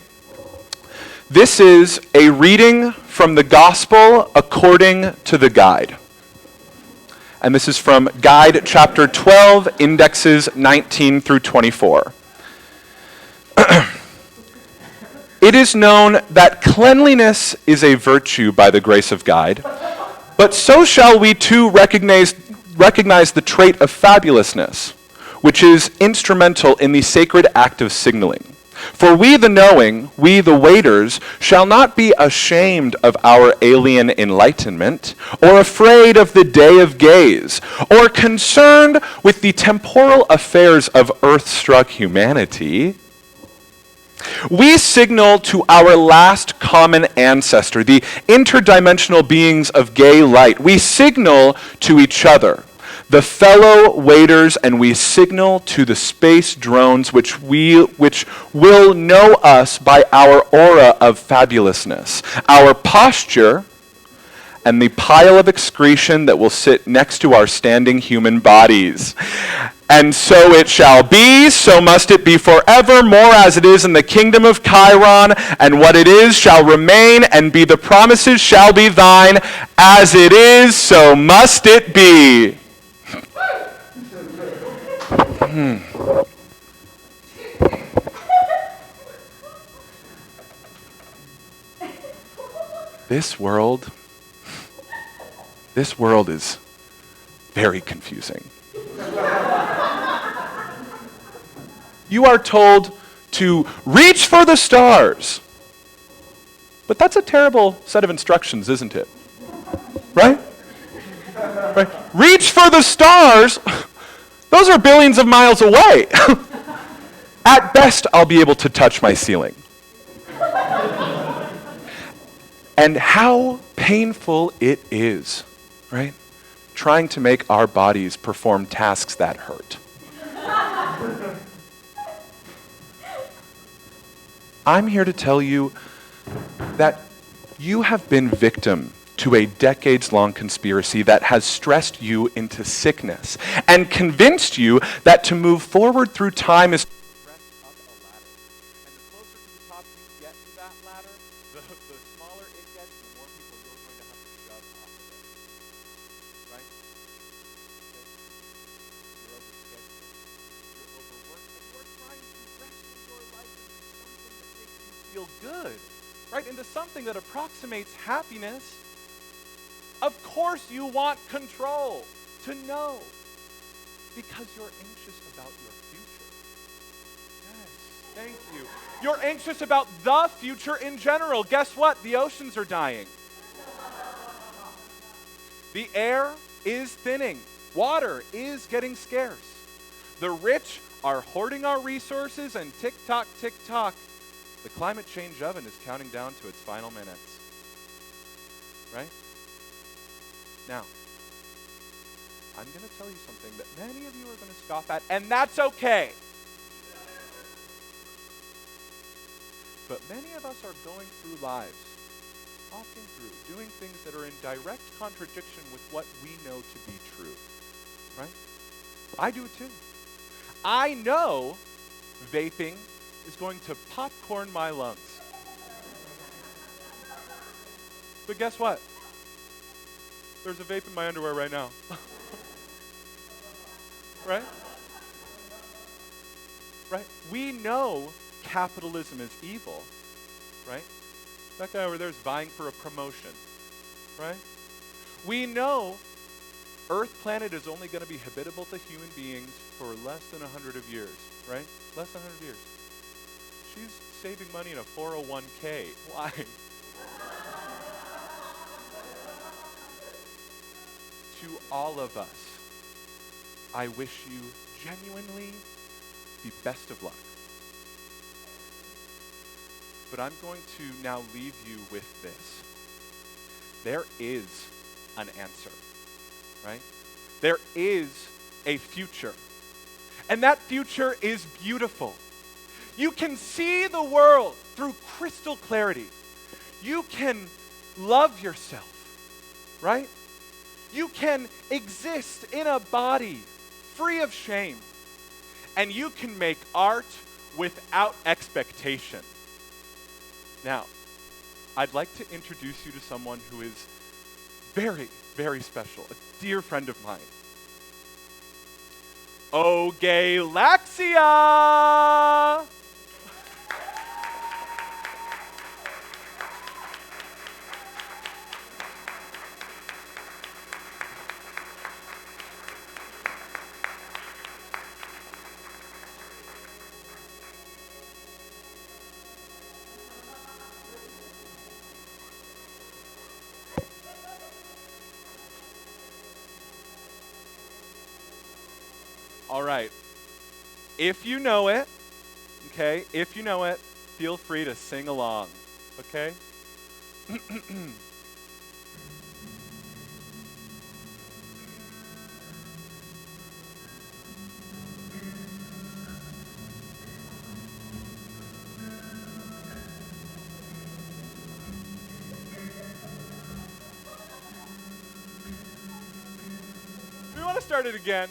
This is a reading from the Gospel according to the Guide. And this is from Guide chapter 12, indexes 19 through 24. It is known that cleanliness is a virtue by the grace of Guide, but so shall we too recognize the trait of fabulousness, which is instrumental in the sacred act of signaling. For we the knowing, we the waiters, shall not be ashamed of our alien enlightenment, or afraid of the day of gaze, or concerned with the temporal affairs of earth-struck humanity. We signal to our last common ancestor, the interdimensional beings of gay light. We signal to each other, the fellow waiters, and we signal to the space drones which will know us by our aura of fabulousness, our posture, and the pile of excretion that will sit next to our standing human bodies. And so it shall be, so must it be forevermore as it is in the kingdom of Chiron, and what it is shall remain, and be the promises shall be thine, as it is, so must it be. This world is very confusing. You are told to reach for the stars. But that's a terrible set of instructions, isn't it? Right? Right? Reach for the stars? Those are billions of miles away. At best, I'll be able to touch my ceiling. And how painful it is, right? Trying to make our bodies perform tasks that hurt. I'm here to tell you that you have been victim to a decades-long conspiracy that has stressed you into sickness and convinced you that to move forward through time is to progress up a ladder. And the closer to the top you get to that ladder, the smaller it gets, the more people you're going to have to shove off of it. Right? You're overscheduled. You're overworked. And you're trying to wrestle your life into something that makes you feel good. Right? Into something that approximates happiness. Of course you want control, to know, because you're anxious about your future. Yes, thank you. You're anxious about the future in general. Guess what? The oceans are dying. The air is thinning. Water is getting scarce. The rich are hoarding our resources, and tick-tock, tick-tock, the climate change oven is counting down to its final minutes. Right? Now, I'm going to tell you something that many of you are going to scoff at, and that's okay. But many of us are going through lives, walking through, doing things that are in direct contradiction with what we know to be true. Right? I do it too. I know vaping is going to popcorn my lungs. But guess what? There's a vape in my underwear right now. Right? Right? We know capitalism is evil. Right? That guy over there is vying for a promotion. Right? We know Earth planet is only going to be habitable to human beings for less than 100 of years, right? Less than 100 years. She's saving money in a 401k. Why? To all of us, I wish you genuinely the best of luck. But I'm going to now leave you with this. There is an answer. Right? There is a future. And that future is beautiful. You can see the world through crystal clarity. You can love yourself, right? You can exist in a body free of shame. And you can make art without expectation. Now, I'd like to introduce you to someone who is very, very special, a dear friend of mine. Oh, Galaxia! All right. If you know it, okay, if you know it, feel free to sing along, okay? Do we want to start it again?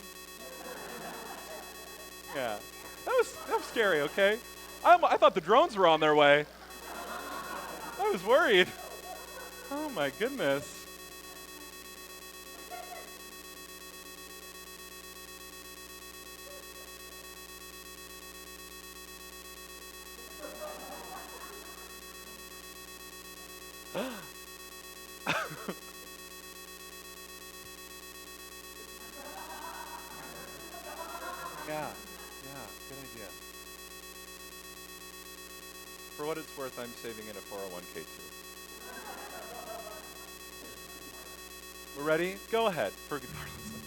Yeah, that was scary, okay? I thought the drones were on their way. I was worried. Oh my goodness. Yeah, good idea. For what it's worth, I'm saving in a 401k too. We're ready? Go ahead for guitar lessons.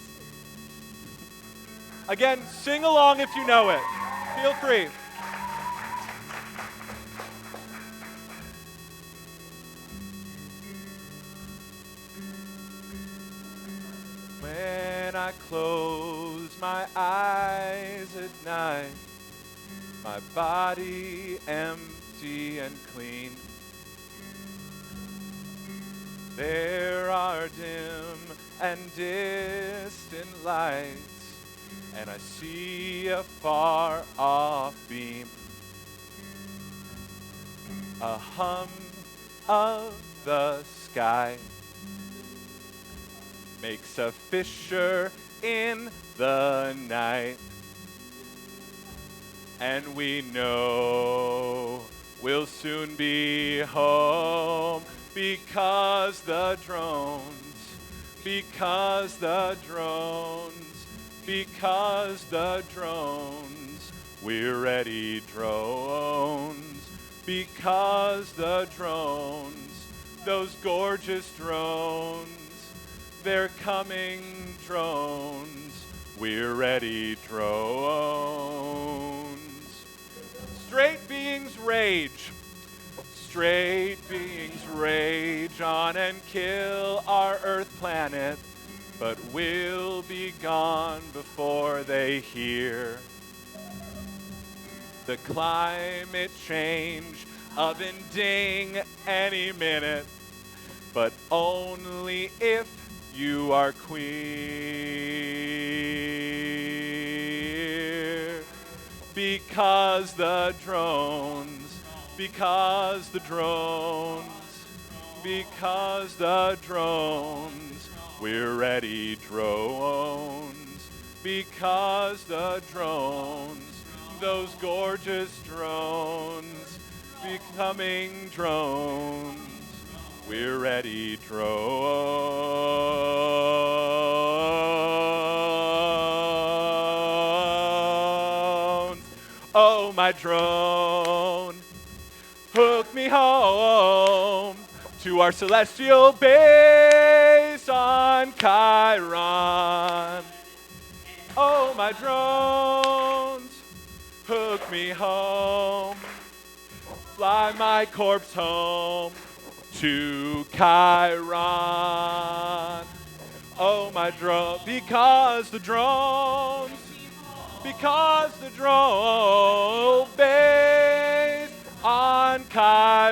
Again, sing along if you know it. Feel free. When I close my eyes at night, my body empty and clean. There are dim and distant lights, and I see a far off beam, a hum of the sky makes a fissure in the night. And we know we'll soon be home because the drones, because the drones, because the drones, we're ready drones, because the drones, those gorgeous drones, they're coming drones, we're ready, drones. Straight beings rage. Straight beings rage on and kill our Earth planet, but we'll be gone before they hear. The climate change oven ding any minute, but only if you are queer. Because the drones, because the drones, because the drones, we're ready, drones. Because the drones, those gorgeous drones, becoming drones, we're ready, drones. Oh, my drone, hook me home to our celestial base on Chiron. Oh, my drones, hook me home, fly my corpse home to Chiron. Oh, my drone, because the drones based on Chiron.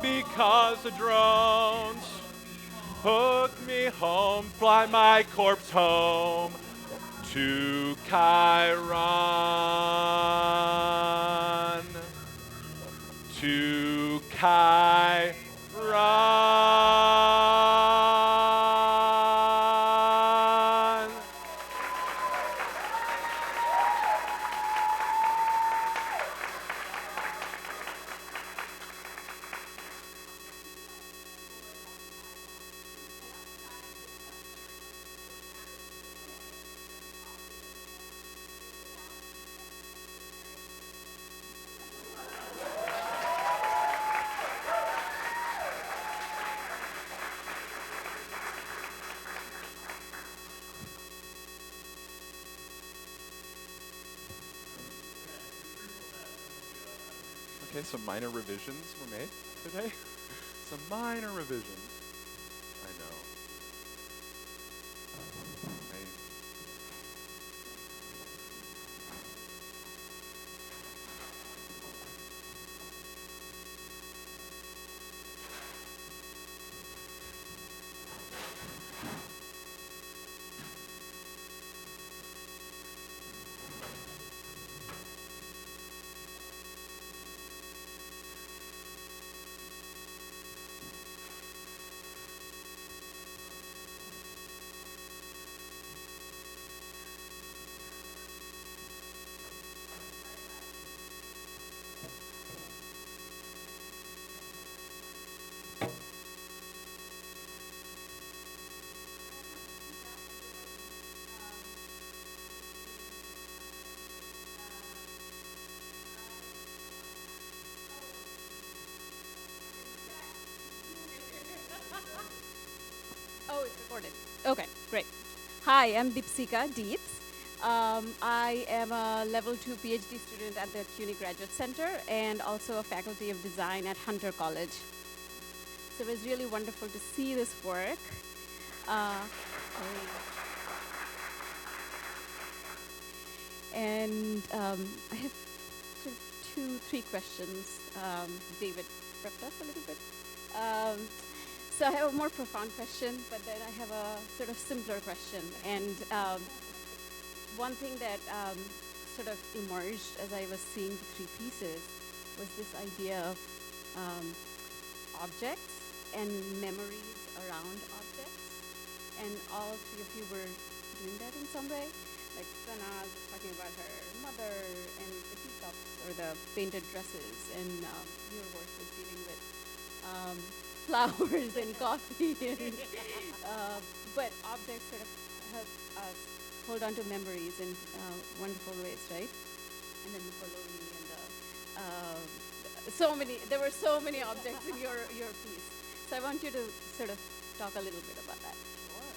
Because the drones hook me home, fly my corpse home to Chiron. To Chiron. Okay, some minor revisions were made today. Some minor revisions. I know. Oh, it's recorded. Okay, great. Hi, I'm Deepsika Deeps. I am a level 2 PhD student at the CUNY Graduate Center and also a faculty of design at Hunter College. So it was really wonderful to see this work. And I have sort of 3 questions. David prepped us a little bit. So I have a more profound question, but then I have a sort of simpler question. And one thing that sort of emerged as I was seeing the 3 pieces was this idea of objects and memories around objects. And all 3 of you were doing that in some way. Like Sanaz was talking about her mother and the teacups or the painted dresses, and your work was dealing with flowers and coffee. And, but objects sort of help us hold on to memories in wonderful ways, right? And then the bologna and there were so many objects in your piece. So I want you to sort of talk a little bit about that. Sure.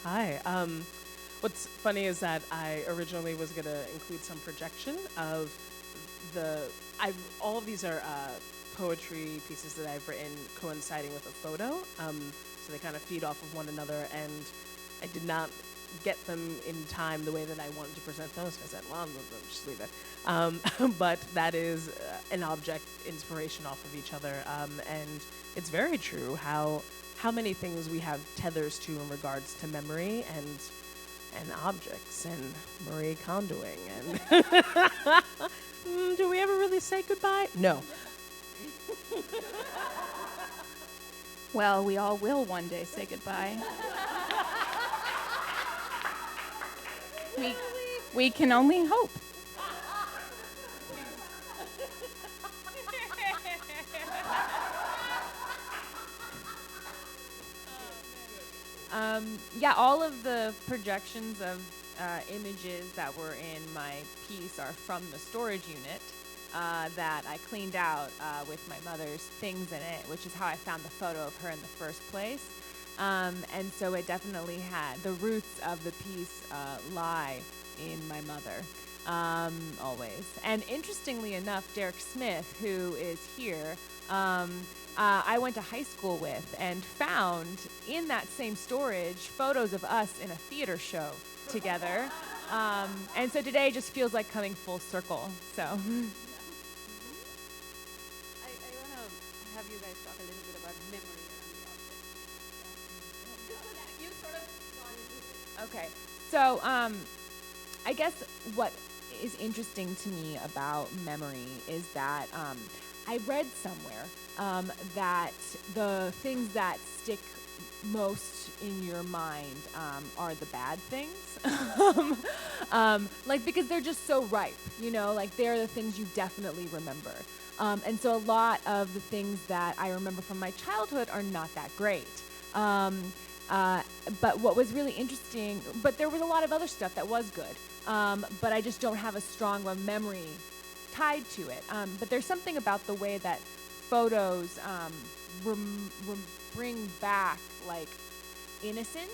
Hi. What's funny is that I originally was going to include some projection of all of these are poetry pieces that I've written coinciding with a photo. So they kind of feed off of one another, and I did not get them in time the way that I wanted to present those. I said, well, I'll just leave it. But that is an object inspiration off of each other. And it's very true how many things we have tethers to in regards to memory and objects and Marie Kondoing. And do we ever really say goodbye? No. Well, we all will one day say goodbye. We can only hope. Yeah, all of the projections of images that were in my piece are from the storage unit that I cleaned out with my mother's things in it, which is how I found the photo of her in the first place. And so it definitely had the roots of the piece lie in my mother, always. And interestingly enough, Derek Smith, who is here, I went to high school with and found in that same storage photos of us in a theater show together. And so today just feels like coming full circle. So. I want to have you guys talk a little bit about memory around the object. You sort of okay. So I guess what is interesting to me about memory is that I read somewhere that the things that stick most in your mind are the bad things. Like, because they're just so ripe, like they're the things you definitely remember. And so a lot of the things that I remember from my childhood are not that great. But what was really interesting, but there was a lot of other stuff that was good. But I just don't have a strong memory tied to it. But there's something about the way that photos bring back like innocence,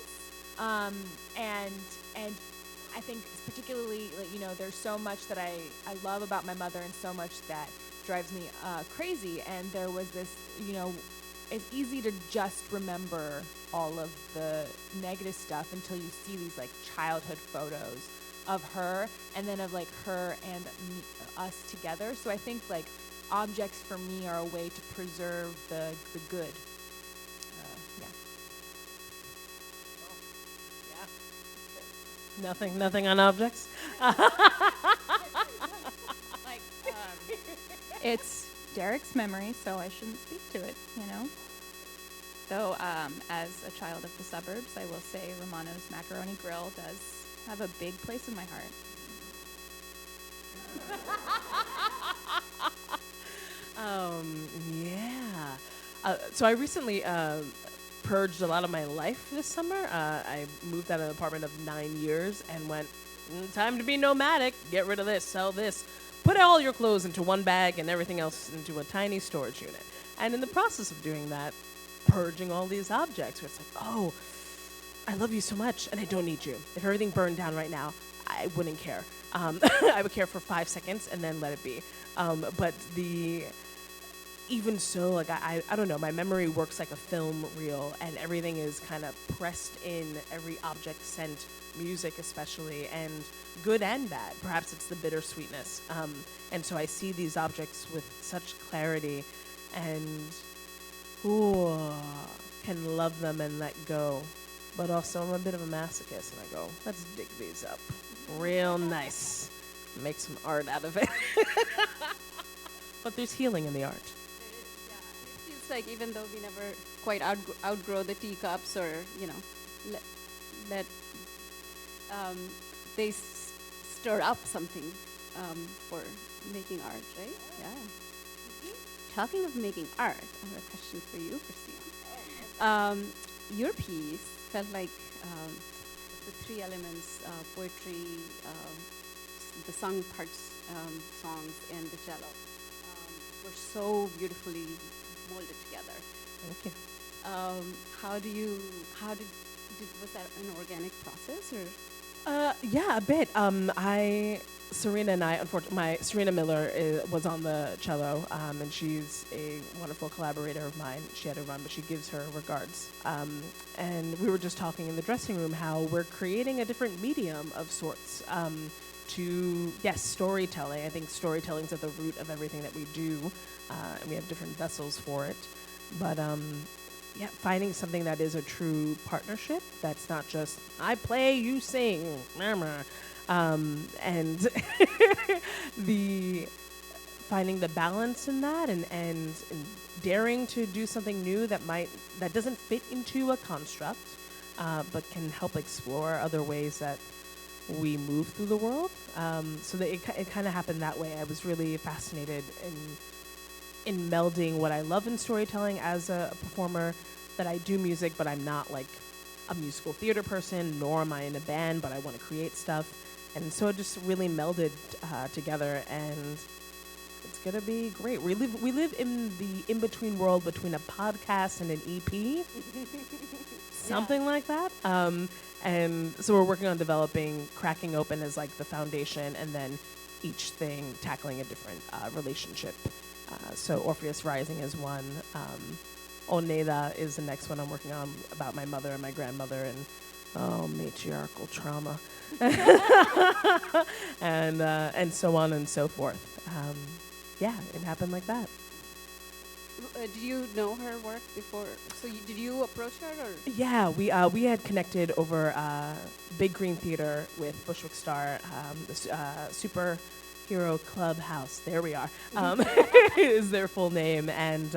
and I think particularly there's so much that I love about my mother and so much that drives me crazy. And there was this, it's easy to just remember all of the negative stuff until you see these like childhood photos of her, and then of like her and us together. So I think like objects for me are a way to preserve the good. Nothing on objects. It's Derek's memory, so I shouldn't speak to it, Though, as a child of the suburbs, I will say Romano's Macaroni Grill does have a big place in my heart. Yeah. So I recently purged a lot of my life this summer. I moved out of an apartment of 9 years and went, time to be nomadic. Get rid of this, sell this. Put all your clothes into one bag and everything else into a tiny storage unit. And in the process of doing that, purging all these objects, where it's like, oh, I love you so much and I don't need you. If everything burned down right now, I wouldn't care. I would care for 5 seconds and then let it be. But even so, like I don't know, my memory works like a film reel, and everything is kind of pressed in, every object, scent, music especially, and good and bad. Perhaps it's the bittersweetness. And so I see these objects with such clarity and can love them and let go. But also I'm a bit of a masochist, and I go, let's dig these up real nice. Make some art out of it. But there's healing in the art. It feels like even though we never quite outgrow the teacups, or let they stir up something for making art, right? Yeah. Talking of making art, I have a question for you, Cristina. Your piece felt like the three elements: poetry, the sung parts, songs, and the cello were so beautifully molded together. Thank you. How did Was that an organic process, or? Yeah, a bit. Serena and I, unfortunately, Serena Miller was on the cello, and she's a wonderful collaborator of mine. She had to run, but she gives her regards. And we were just talking in the dressing room how we're creating a different medium of sorts to, yes, storytelling. I think storytelling's at the root of everything that we do, and we have different vessels for it. But yeah, finding something that is a true partnership, that's not just, I play, you sing, and finding the balance in that and daring to do something new that doesn't fit into a construct, but can help explore other ways that we move through the world. So that it kind of happened that way. I was really fascinated in melding what I love in storytelling as a performer, that I do music, but I'm not like a musical theater person, nor am I in a band, but I want to create stuff. And so it just really melded together, and it's gonna be great. We live in the in-between world between a podcast and an EP, something like that. And so we're working on developing Cracking Open as like the foundation, and then each thing tackling a different relationship. So Orpheus Rising is one. Oneda is the next one I'm working on, about my mother and my grandmother and matriarchal trauma, and so on and so forth. Yeah, it happened like that. Did you know her work before? So did you approach her, or? Yeah, we had connected over Big Green Theater with Bushwick Star, the Superhero Clubhouse. There we are. Is their full name, and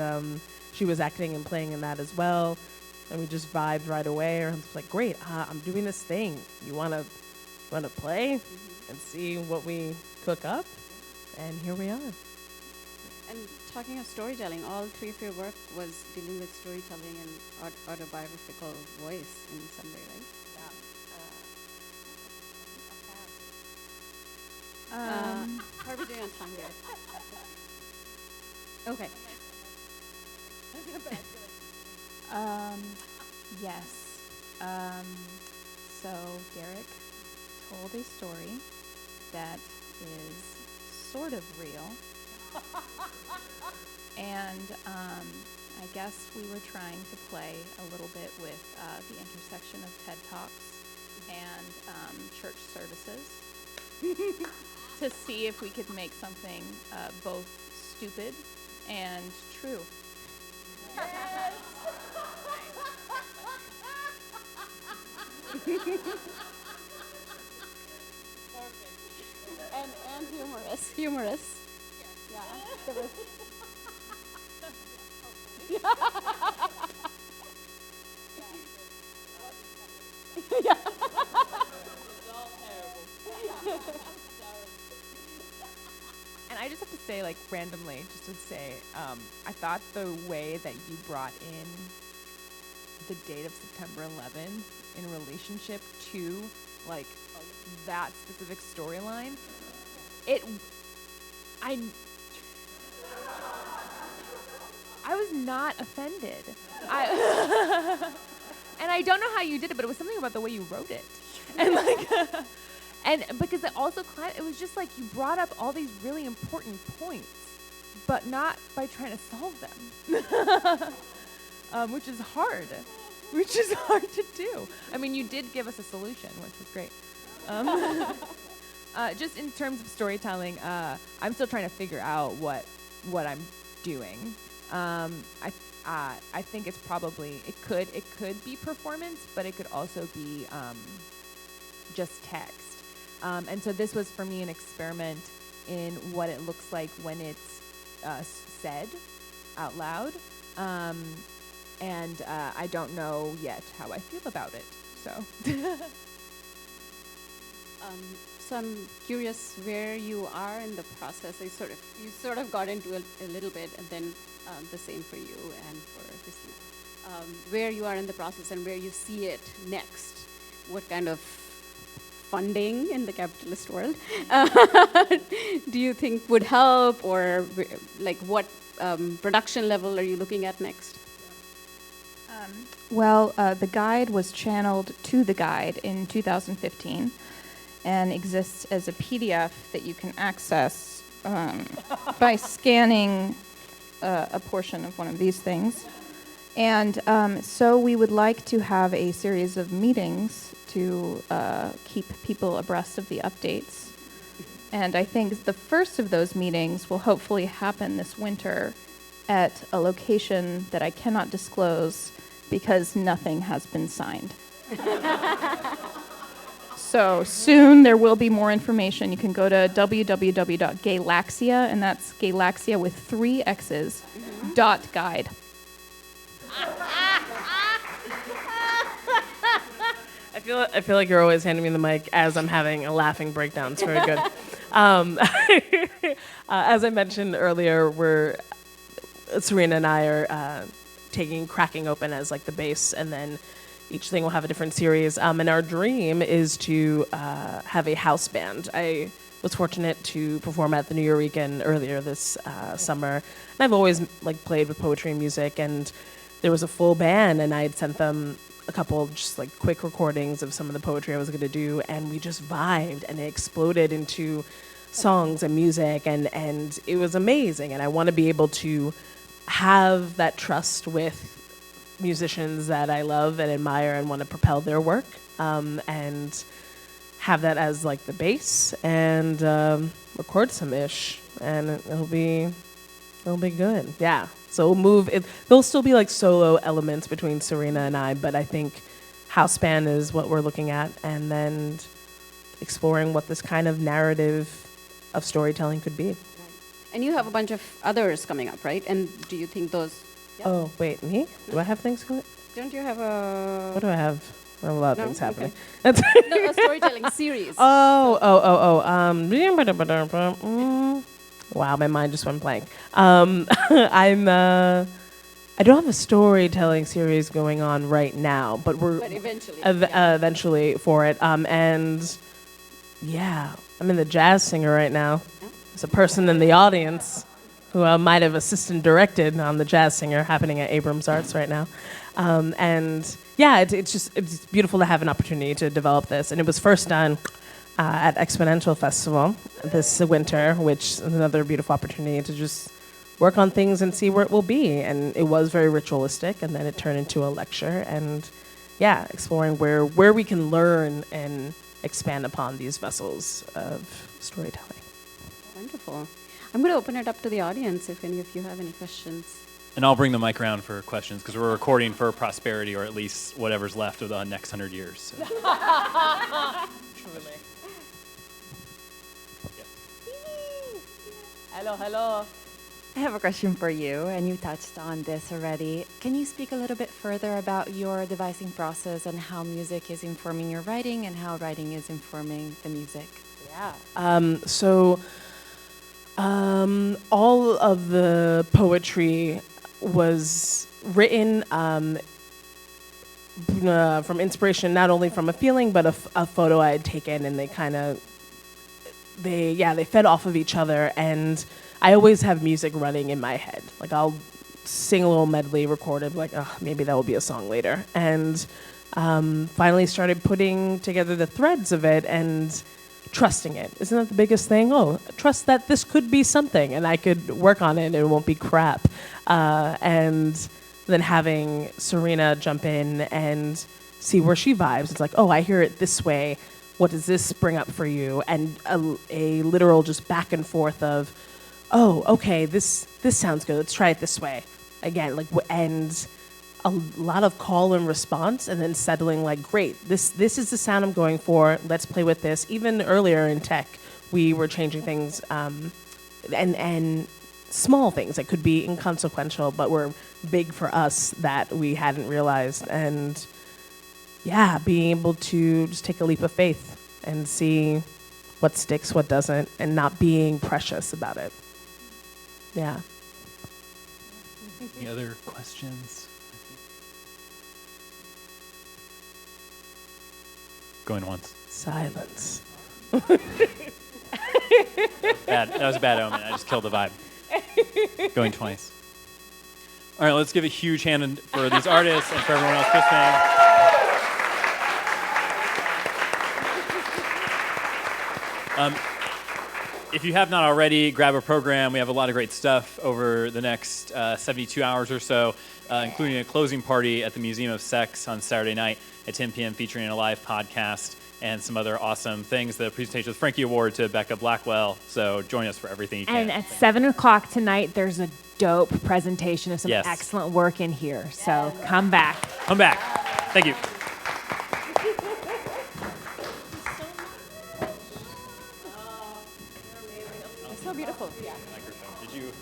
she was acting and playing in that as well, and we just vibed right away. I was like, great, I'm doing this thing. You wanna play and see what we cook up? And here we are. And talking of storytelling, all three of your work was dealing with storytelling and autobiographical voice in some way, right? Yeah. How are we doing on time here? Okay. Yes. So Derek told a story that is sort of real. And I guess we were trying to play a little bit with the intersection of TED Talks and church services to see if we could make something both stupid and true. and humorous. Yeah. There was yeah. And I just have to say, like, randomly, just to say, I thought the way that you brought in the date of September 11th in relationship to, like, that specific storyline, I was not offended. And I don't know how you did it, but it was something about the way you wrote it. And like, and because it also, it was just like you brought up all these really important points, but not by trying to solve them, which is hard to do. I mean, you did give us a solution, which was great. Just in terms of storytelling, I'm still trying to figure out what I'm doing. I think it's probably, it could be performance, but it could also be just text. And so this was for me an experiment in what it looks like when it's said out loud. And I don't know yet how I feel about it. So. So I'm curious where you are in the process. You sort of got into it a little bit, and then the same for you and for Cristina. Where you are in the process and where you see it next. What kind of funding in the capitalist world do you think would help, or like what production level are you looking at next? The guide was channeled to the guide in 2015 and exists as a PDF that you can access by scanning a portion of one of these things. And so we would like to have a series of meetings to keep people abreast of the updates. And I think the first of those meetings will hopefully happen this winter at a location that I cannot disclose because nothing has been signed. So soon there will be more information. You can go to www.gaylaxia, and that's Gaylaxia with 3 X's, .guide. I feel like you're always handing me the mic as I'm having a laughing breakdown. It's very good. As I mentioned earlier, Serena and I are taking Cracking Open as like the base, and then each thing will have a different series. And our dream is to have a house band. I was fortunate to perform at the New Eurekan earlier this summer, and I've always like played with poetry and music. And there was a full band, and I had sent them a couple just like quick recordings of some of the poetry I was going to do, and we just vibed, and it exploded into songs and music, and it was amazing. And I want to be able to have that trust with musicians that I love and admire and want to propel their work, and have that as like the base, and record some ish, and it'll be good. Yeah. So we'll move. There'll still be like solo elements between Serena and I, but I think house band is what we're looking at, and then exploring what this kind of narrative of storytelling could be. Right. And you have a bunch of others coming up, right? And do you think those... Yeah. Oh, wait, me? Do I have things going? Don't you have a... What do I have? I have a lot of things happening. Okay. No, a storytelling series. Wow, my mind just went blank. I don't have a storytelling series going on right now, but eventually. Eventually for it. And yeah, I'm in the jazz singer right now. Yeah. There's a person in the audience who might have assistant directed on the jazz singer happening at Abrams Arts right now. And yeah, it's beautiful to have an opportunity to develop this. And it was first done at Exponential Festival this winter, which is another beautiful opportunity to just work on things and see where it will be. And it was very ritualistic, and then it turned into a lecture. And yeah, exploring where we can learn and expand upon these vessels of storytelling. Wonderful. I'm going to open it up to the audience if any of you have any questions. And I'll bring the mic around for questions, because we're recording for prosperity, or at least whatever's left of the next 100 years. So. Truly. Hello. I have a question for you, and you touched on this already. Can you speak a little bit further about your devising process and how music is informing your writing and how writing is informing the music? Yeah. All of the poetry was written from inspiration, not only from a feeling, but a photo I had taken, and they fed off of each other. And I always have music running in my head. Like, I'll sing a little medley recorded, like, oh, maybe that will be a song later. And finally started putting together the threads of it and trusting it. Isn't that the biggest thing? Oh, trust that this could be something, and I could work on it, and it won't be crap. And then having Serena jump in and see where she vibes. It's like, oh, I hear it this way. What does this bring up for you? And a literal just back and forth of, oh, okay, this sounds good. Let's try it this way. Again, and a lot of call and response, and then settling like, great, this is the sound I'm going for. Let's play with this. Even earlier in tech, we were changing things, and small things that could be inconsequential, but were big for us that we hadn't realized. And yeah, being able to just take a leap of faith and see what sticks, what doesn't, and not being precious about it. Yeah. Any other questions? Going once. Silence. That was a bad omen. I just killed the vibe. Going twice. All right, let's give a huge hand for these artists and for everyone else listening. If you have not already, grab a program. We have a lot of great stuff over the next 72 hours or so, including a closing party at the Museum of Sex on Saturday night at 10 p.m. featuring a live podcast and some other awesome things. The presentation with Frankie Award to Becca Blackwell. So join us for everything you can. And at 7 o'clock tonight, there's a dope presentation of some excellent work in here. So come back. Come back. Thank you. So beautiful. Yeah. Microphone. Did you?